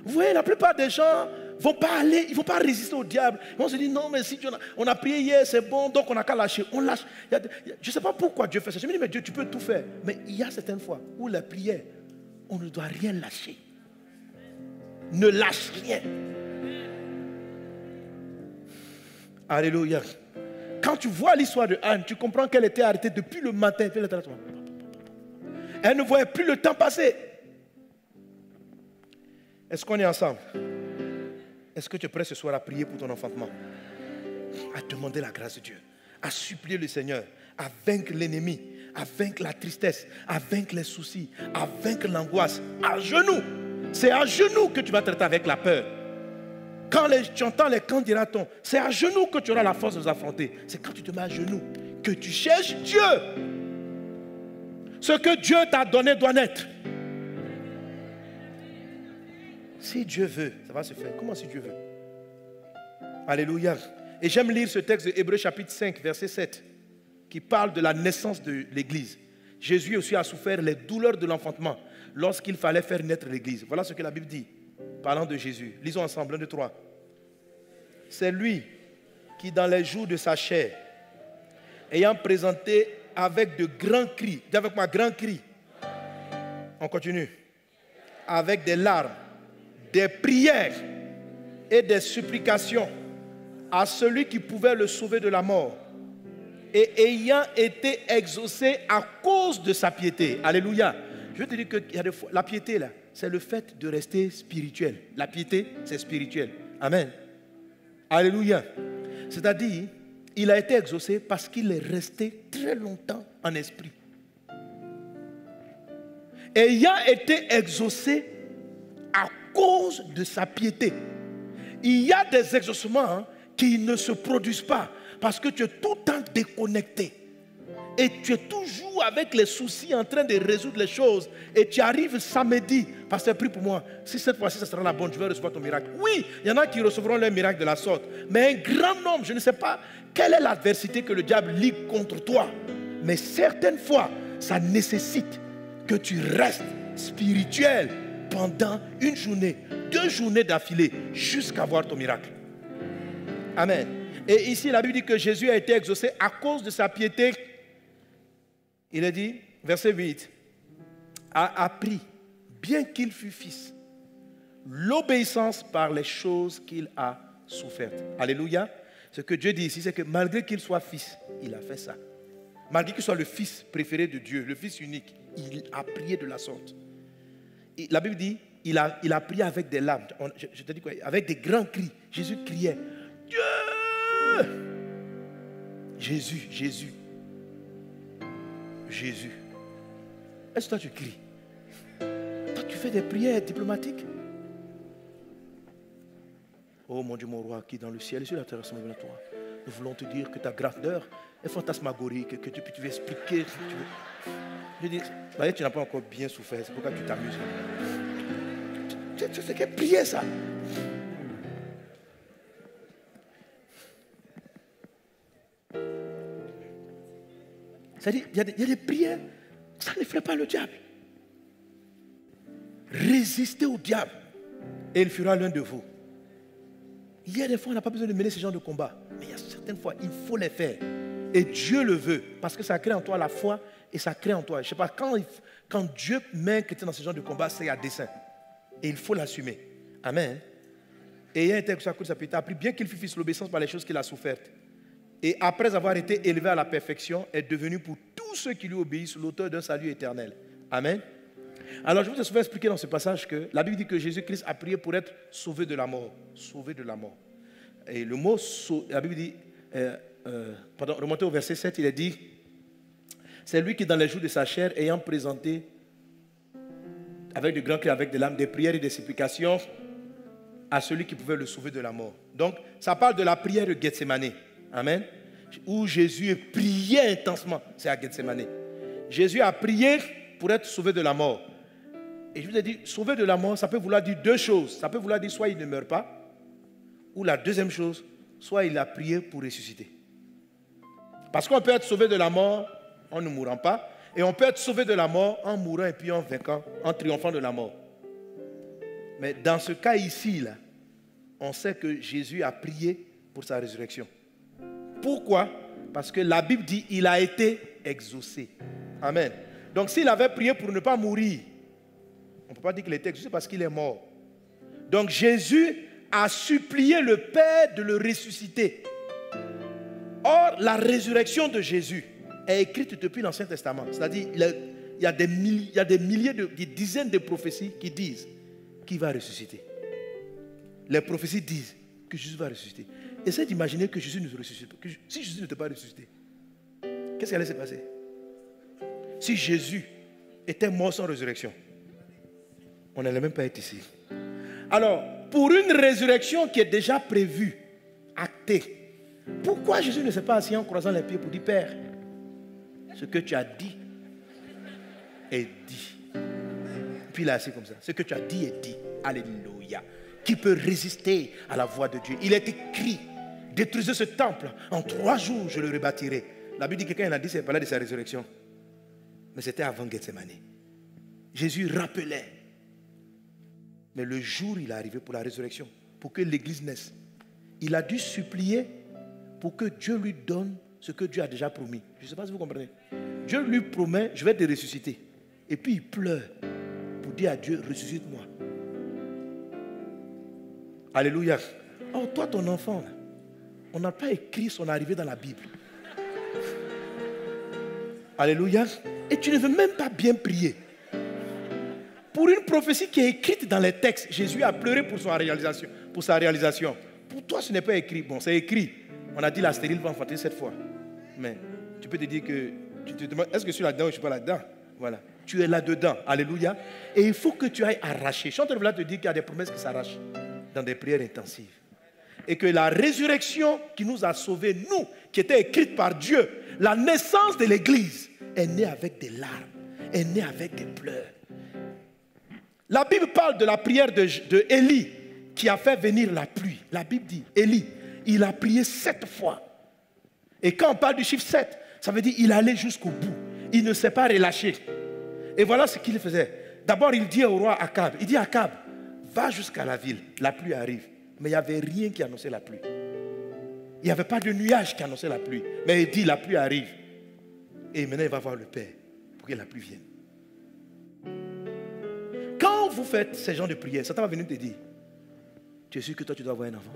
Vous voyez, la plupart des gens vont pas aller, ils ne vont pas résister au diable. Ils vont se dire non, mais si Dieu, on a prié hier, c'est bon, donc on n'a qu'à lâcher. On lâche. Je ne sais pas pourquoi Dieu fait ça. Je me dis, mais Dieu, tu peux tout faire. Mais il y a certaines fois où la prière, on ne doit rien lâcher. Ne lâche rien. Alléluia. Quand tu vois l'histoire de Anne, tu comprends qu'elle était arrêtée depuis le matin. Elle ne voyait plus le temps passer. Est-ce qu'on est ensemble? Est-ce que tu es prêt ce soir à prier pour ton enfantement? À demander la grâce de Dieu, à supplier le Seigneur, à vaincre l'ennemi, à vaincre la tristesse, à vaincre les soucis, à vaincre l'angoisse, à genoux. C'est à genoux que tu vas traiter avec la peur. Quand tu entends les candidats-tons, c'est à genoux que tu auras la force de les affronter. C'est quand tu te mets à genoux que tu cherches Dieu. Ce que Dieu t'a donné doit naître. Si Dieu veut, ça va se faire. Comment si Dieu veut? Alléluia. Et j'aime lire ce texte de Hébreux chapitre 5, verset 7, qui parle de la naissance de l'Église. Jésus aussi a souffert les douleurs de l'enfantement lorsqu'il fallait faire naître l'Église. Voilà ce que la Bible dit, parlant de Jésus. Lisons ensemble, 1, 2, 3. C'est lui qui, dans les jours de sa chair, ayant présenté avec de grands cris, dis avec moi, grands cris, On continue. Avec des larmes, des prières et des supplications à celui qui pouvait le sauver de la mort, et ayant été exaucé à cause de sa piété. Alléluia. Je te dis que il y a des fois, la piété, là, c'est le fait de rester spirituel. La piété, c'est spirituel. Amen. Alléluia. C'est-à-dire, il a été exaucé parce qu'il est resté très longtemps en esprit. Ayant été exaucé à cause de sa piété. Il y a des exaucements qui ne se produisent pas parce que tu es tout le temps déconnecté. Et tu es toujours avec les soucis en train de résoudre les choses. Et tu arrives samedi. Pasteur, prie pour moi. Si cette fois-ci, ça sera la bonne, je vais recevoir ton miracle. Oui, il y en a qui recevront leur miracle de la sorte. Mais un grand nombre, je ne sais pas quelle est l'adversité que le diable lit contre toi. Mais certaines fois, ça nécessite que tu restes spirituel pendant une journée, 2 journées d'affilée, jusqu'à voir ton miracle. Amen. Et ici, la Bible dit que Jésus a été exaucé à cause de sa piété. Il a dit, verset 8, a appris, bien qu'il fût fils, l'obéissance par les choses qu'il a souffertes. Alléluia. Ce que Dieu dit ici, c'est que malgré qu'il soit fils, il a fait ça. Malgré qu'il soit le fils préféré de Dieu, le fils unique, il a prié de la sorte. Et la Bible dit, il a prié avec des larmes. Je te dis quoi? Avec des grands cris. Jésus criait, Dieu! Jésus, Jésus. Jésus. Est-ce que toi tu cries? Toi tu fais des prières diplomatiques? Oh mon Dieu, mon roi, qui est dans le ciel et sur la terre, c'est à toi. Nous voulons te dire que ta grandeur est fantasmagorique, que tu veux expliquer. Je dis, tu n'as pas encore bien souffert, c'est pourquoi tu t'amuses. Tu sais quelle prière ça? C'est-à-dire, il y a des prières, ça ne ferait pas le diable. Résistez au diable et il fera l'un de vous. Il y a des fois, on n'a pas besoin de mener ce genre de combat. Mais il y a certaines fois, il faut les faire. Et Dieu le veut, parce que ça crée en toi la foi et ça crée en toi. Je ne sais pas, quand Dieu met un chrétien dans ce genre de combat, c'est à dessein. Et il faut l'assumer. Amen. Et il y a un texte à cause de sa piété, a appris bien qu'il fût fils l'obéissance par les choses qu'il a souffertes. Et après avoir été élevé à la perfection, est devenu pour tous ceux qui lui obéissent l'auteur d'un salut éternel. Amen. Alors je vous ai souvent expliqué dans ce passage que la Bible dit que Jésus-Christ a prié pour être sauvé de la mort. Sauvé de la mort. Et le mot, la Bible dit, remontez au verset 7, il est dit, c'est lui qui dans les jours de sa chair, ayant présenté avec de grands cris, avec des larmes, des prières et des supplications à celui qui pouvait le sauver de la mort. Donc ça parle de la prière de Gethsémane. Amen. Où Jésus priait intensement. C'est à Gethsémane. Jésus a prié pour être sauvé de la mort. Et je vous ai dit, sauvé de la mort, ça peut vouloir dire 2 choses. Ça peut vouloir dire soit il ne meurt pas, ou la deuxième chose, soit il a prié pour ressusciter. Parce qu'on peut être sauvé de la mort en ne mourant pas, et on peut être sauvé de la mort en mourant et puis en vainquant, en triomphant de la mort. Mais dans ce cas ici, là, on sait que Jésus a prié pour sa résurrection. Pourquoi? Parce que la Bible dit qu'il a été exaucé. Amen. Donc s'il avait prié pour ne pas mourir, on ne peut pas dire qu'il a été exaucé parce qu'il est mort. Donc Jésus a supplié le Père de le ressusciter. Or, la résurrection de Jésus est écrite depuis l'Ancien Testament. C'est-à-dire, il y a des milliers, des dizaines de prophéties qui disent qu'il va ressusciter. Les prophéties disent que Jésus va ressusciter. Essaye d'imaginer que Jésus ne ressuscite pas. Si Jésus n'était pas ressuscité, qu'est-ce qui allait se passer? Si Jésus était mort sans résurrection, on n'allait même pas être ici. Alors, pour une résurrection qui est déjà prévue, actée, pourquoi Jésus ne s'est pas assis en croisant les pieds pour dire, Père, ce que tu as dit est dit. Puis il est assis comme ça. Ce que tu as dit est dit. Alléluia. Qui peut résister à la voix de Dieu? Il est écrit, détruisez ce temple, en 3 jours je le rebâtirai. La Bible dit que quelqu'un il a dit, c'est parlé de sa résurrection. Mais c'était avant Gethsémane. Jésus rappelait. Mais le jour il est arrivé pour la résurrection, pour que l'église naisse, il a dû supplier pour que Dieu lui donne ce que Dieu a déjà promis. Je ne sais pas si vous comprenez. Dieu lui promet, je vais te ressusciter. Et puis il pleure. pour dire à Dieu, ressuscite-moi. Alléluia. Oh, toi, ton enfant, là, on n'a pas écrit son arrivée dans la Bible. Alléluia. Et tu ne veux même pas bien prier. Pour une prophétie qui est écrite dans les textes, Jésus a pleuré pour sa réalisation. Pour toi, ce n'est pas écrit. Bon, c'est écrit. On a dit la stérile va enfanter 7 fois. Mais tu peux te dire que tu te demandes, est-ce que je suis là-dedans ou je ne suis pas là-dedans? Voilà. Tu es là-dedans. Alléluia. Et il faut que tu ailles arracher. Je suis en train de te dire qu'il y a des promesses qui s'arrachent dans des prières intensives. Et que la résurrection qui nous a sauvés, nous, qui était écrite par Dieu, la naissance de l'Église, est née avec des larmes, est née avec des pleurs. La Bible parle de la prière de Élie qui a fait venir la pluie. La Bible dit, Élie, il a prié 7 fois. Et quand on parle du chiffre 7, ça veut dire qu'il allait jusqu'au bout. Il ne s'est pas relâché. Et voilà ce qu'il faisait. D'abord, il dit au roi Akab, il dit Akab, va jusqu'à la ville, la pluie arrive. Mais il n'y avait rien qui annonçait la pluie. Il n'y avait pas de nuage qui annonçait la pluie. Mais il dit, la pluie arrive. Et maintenant, il va voir le Père pour que la pluie vienne. Quand vous faites ces genres de prières, Satan va venir te dire, tu es sûr que toi, tu dois avoir un enfant?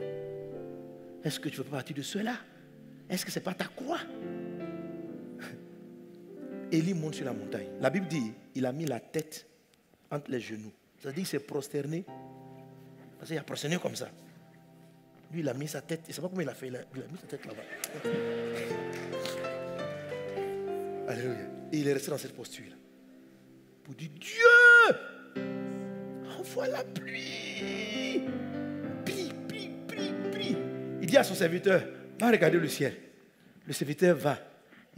Est-ce que tu ne veux pas partir de cela? Est-ce que ce n'est pas ta croix? Élie monte sur la montagne. La Bible dit, il a mis la tête entre les genoux. C'est-à-dire qu'il s'est prosterné. Parce qu'il a prosterné comme ça. Lui, il a mis sa tête. Je ne sais pas comment il a fait. Il a mis sa tête là-bas. Alléluia. Et il est resté dans cette posture-là. Pour dire, Dieu, envoie la pluie. Prie, prie, prie, prie. Il dit à son serviteur, va regarder le ciel. Le serviteur va.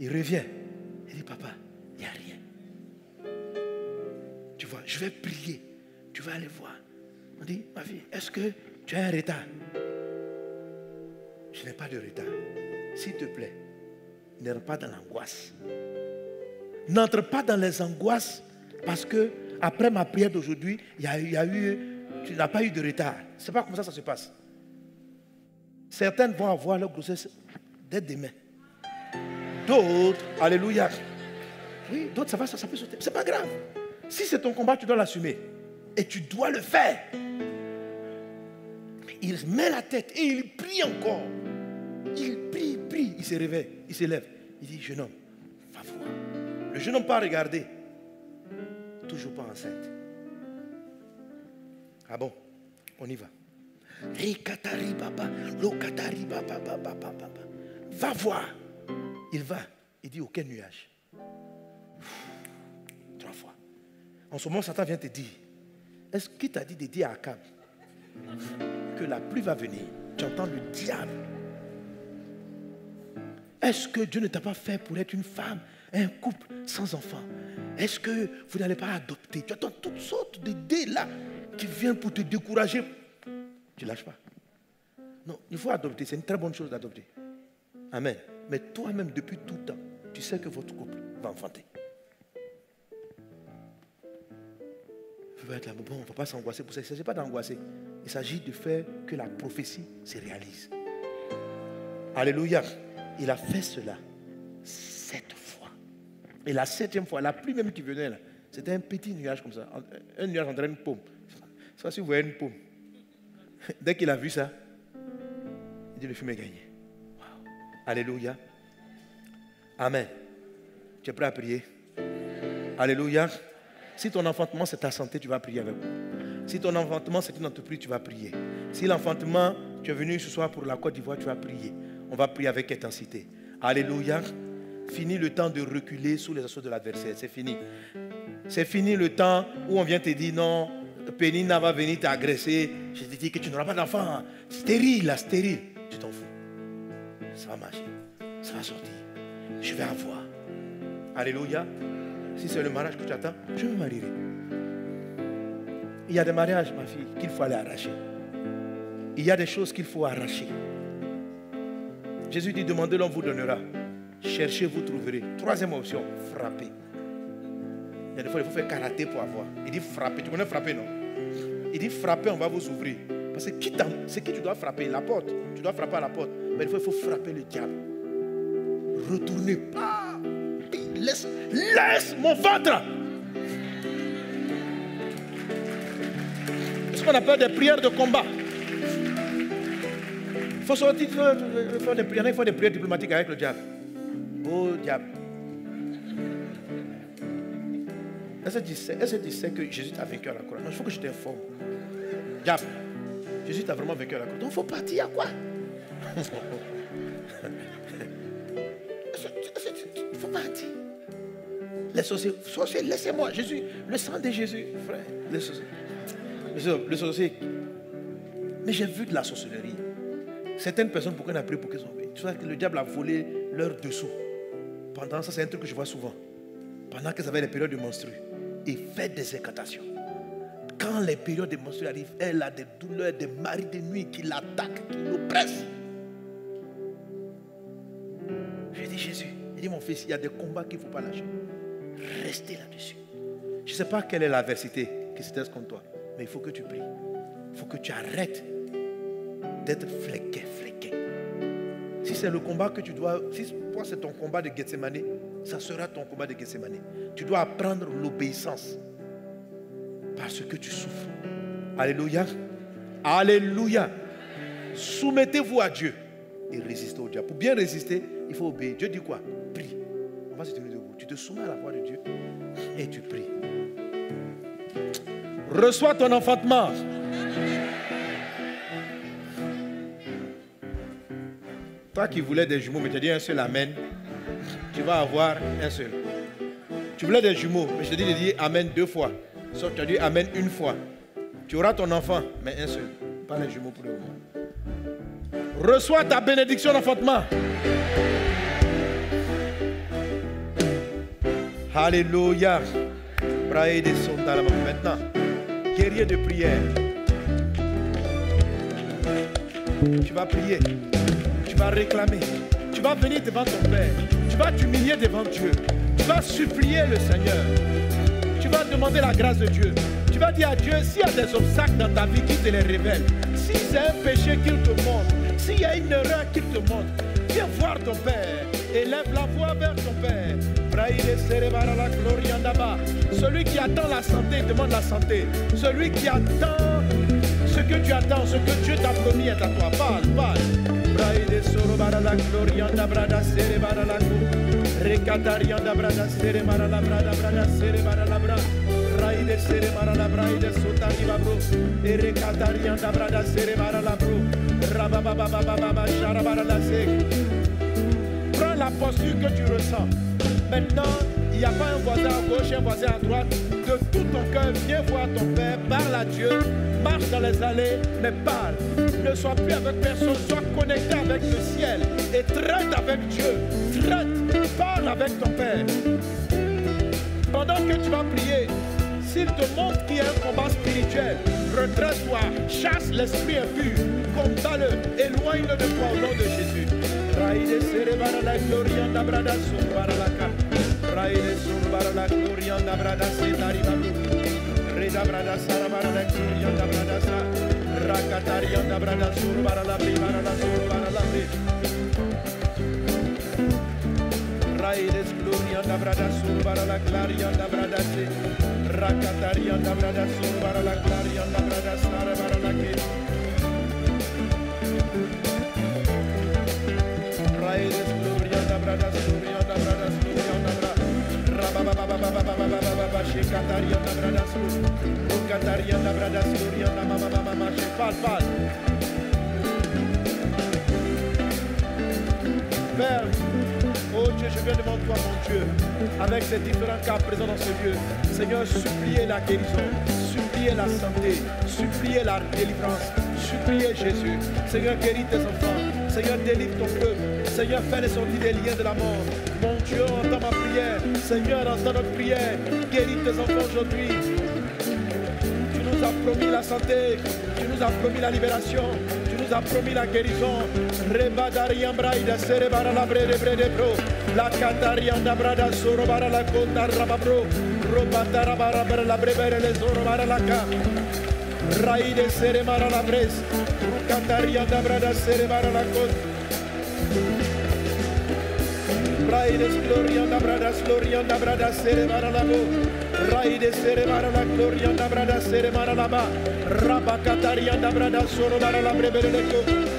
Il revient. Il dit, papa, il n'y a rien. Tu vois, je vais prier. Tu vas aller voir. On dit, ma fille, est-ce que tu as un retard? Je n'ai pas de retard. S'il te plaît, n'entre pas dans l'angoisse. N'entre pas dans les angoisses parce que après ma prière d'aujourd'hui, tu n'as pas eu de retard. Ce n'est pas comme ça que ça se passe. Certaines vont avoir leur grossesse dès demain. D'autres, alléluia. Oui, d'autres, ça peut sauter. Ce n'est pas grave. Si c'est ton combat, tu dois l'assumer. Et tu dois le faire. Il met la tête et il prie encore. Il prie, il se réveille, il se lève. Il dit, jeune homme, va voir. Le jeune homme pas regardé. Toujours pas enceinte. Ah bon, on y va. Va voir. Il va. Il dit, aucun nuage. 3 fois. En ce moment, Satan vient te dire, est-ce qu'il t'a dit de dire à Akab que la pluie va venir? Tu entends le diable. Est-ce que Dieu ne t'a pas fait pour être une femme, un couple sans enfant? Est-ce que vous n'allez pas adopter? Tu attends toutes sortes d'idées là qui viennent pour te décourager. Tu ne lâches pas. Non, il faut adopter. C'est une très bonne chose d'adopter. Amen. Mais toi-même, depuis tout temps, tu sais que votre couple va enfanter. Vous être là, bon, on ne va pas s'angoisser pour ça. Il ne s'agit pas d'angoisser. Il s'agit de faire que la prophétie se réalise. Alléluia. Il a fait cela 7 fois. Et la 7e fois, la pluie même qui venait là, c'était un petit nuage comme ça. Un nuage en train de paume. Ça, si vous voyez une paume. Dès qu'il a vu ça, il dit, le film est gagné. Wow. Alléluia. Amen. Tu es prêt à prier? Alléluia. Si ton enfantement c'est ta santé, tu vas prier avec moi. Si ton enfantement c'est une entreprise, tu vas prier. Si l'enfantement, tu es venu ce soir pour la Côte d'Ivoire, tu vas prier. On va prier avec intensité. Alléluia. Fini le temps de reculer sous les assauts de l'adversaire. C'est fini. C'est fini le temps où on vient te dire non, Pénina va venir t'agresser. Je te dis que tu n'auras pas d'enfant. Stérile, là, stérile. Tu t'en fous. Ça va marcher. Ça va sortir. Je vais avoir. Alléluia. Si c'est le mariage que tu attends, je me marierai. Il y a des mariages, ma fille, qu'il faut aller arracher. Il y a des choses qu'il faut arracher. Jésus dit, demandez, l'on vous donnera. Cherchez, vous trouverez. 3e option, frapper. Il y a des fois, il faut faire karaté pour avoir. Il dit frapper. Tu connais frapper, non? Il dit frapper, on va vous ouvrir. Parce que c'est qui tu dois frapper? La porte. Tu dois frapper à la porte. Mais il faut frapper le diable. Retournez pas. Laisse mon ventre. qu'on appelle des prières de combat. Il faut sortir, il faut des prières diplomatiques avec le diable. Oh diable. Est-ce que tu sais que Jésus t'a vaincu à la croix? Non, il faut que je t'informe. Diable, Jésus t'a vraiment vaincu à la croix. Donc il faut partir à quoi? Il faut partir. Les sorciers, laissez-moi. Jésus, le sang de Jésus, frère. Le sorcier. Mais j'ai vu de la sorcellerie. Certaines personnes, pourquoi on a prié pour qu'elles soient veillées? Tu vois que le diable a volé leur dessous. Pendant ça, c'est un truc que je vois souvent. Pendant qu'elles avaient les périodes de menstrues, il fait des incantations. Quand les périodes de menstrues arrivent, elle a des douleurs, des maris de nuit qui l'attaquent, qui l'oppressent. Je dis Jésus, il dit mon fils, il y a des combats qu'il ne faut pas lâcher. Restez là-dessus. Je ne sais pas quelle est l'adversité qui se teste contre toi, mais il faut que tu pries. Il faut que tu arrêtes d'être fléqué. Si c'est le combat que tu dois, si toi c'est ton combat de Gethsemane, ça sera ton combat de Gethsemane. Tu dois apprendre l'obéissance parce que tu souffres. Alléluia. Alléluia. Soumettez-vous à Dieu et résistez au diable. Pour bien résister, il faut obéir. Dieu dit quoi? Prie. On va se tenir debout. Tu te soumets à la voix de Dieu et tu pries. Reçois ton enfantement. Toi qui voulais des jumeaux, mais tu as dit un seul amen, tu vas avoir un seul. Tu voulais des jumeaux, mais je te dis de dire amen 2 fois. Sauf que tu as dit amen 1 fois. Tu auras ton enfant, mais un seul. Pas les jumeaux pour le moment. Reçois ta bénédiction d'enfantement. Alléluia. Maintenant, guerrier de prière. Tu vas prier. Tu vas réclamer. Tu vas venir devant ton Père. Tu vas t'humilier devant Dieu. Tu vas supplier le Seigneur. Tu vas demander la grâce de Dieu. Tu vas dire à Dieu, s'il y a des obstacles dans ta vie, qu'il te les révèle. Si c'est un péché qu'il te montre. S'il y a une erreur qu'il te montre. Viens voir ton Père. Élève la voix vers ton Père. Celui qui attend la santé, demande la santé. Celui qui attend ce que tu attends, ce que Dieu t'a promis est à toi. Parle, parle. Prends la posture que tu ressens. Maintenant, il n'y a pas un voisin à gauche, un voisin à droite. De tout ton cœur, viens voir ton Père, parle à Dieu, marche dans les allées, mais parle. Ne sois plus avec personne, sois connecté avec le ciel et traite avec Dieu. Traite, parle avec ton Père. Pendant que tu vas prier, s'il te montre qu'il y a un combat spirituel, redresse-toi, chasse l'esprit impur, combat-le, éloigne-le de toi au nom de Jésus. Raïde serebara la gloria nabrada surbara la ka. Raïde surbara la gloria nabrada setari babu. Reda brada sarabara la gloria nabrada sa. Rakataria nabrada surbara la pribara la surbara la pri. Raïde gloria nabrada surbara la gloria nabrada se. Rakataria nabrada surbara la gloria nabrada sarabara la ke. Père, oh Dieu, je viens devant toi, mon Dieu, avec ces différents cas présents dans ce lieu. Seigneur, suppliez la guérison, suppliez la santé, suppliez la délivrance, suppliez Jésus. Seigneur, guéris tes enfants. Seigneur, délivre ton peuple. Seigneur, fais-les sortir des liens de la mort. Mon Dieu, entends ma prière. Seigneur, entends notre prière. Guéris tes enfants aujourd'hui. Tu nous as promis la santé. Tu nous as promis la libération. Tu nous as promis la guérison. Rebadarian braida serebara la brede brede bro. La catarianda brada sorobara la conda rababro. Robatarabara la brevere les orobara la ca. Raide seremara la bres. Catarianda brada serebara la conda. Raides glorianda bradas glorianda bradas sere maralabo. Raides sere marala glorianda bradas sere maralaba. Rabakatarianda bradas soro marala brebereleko.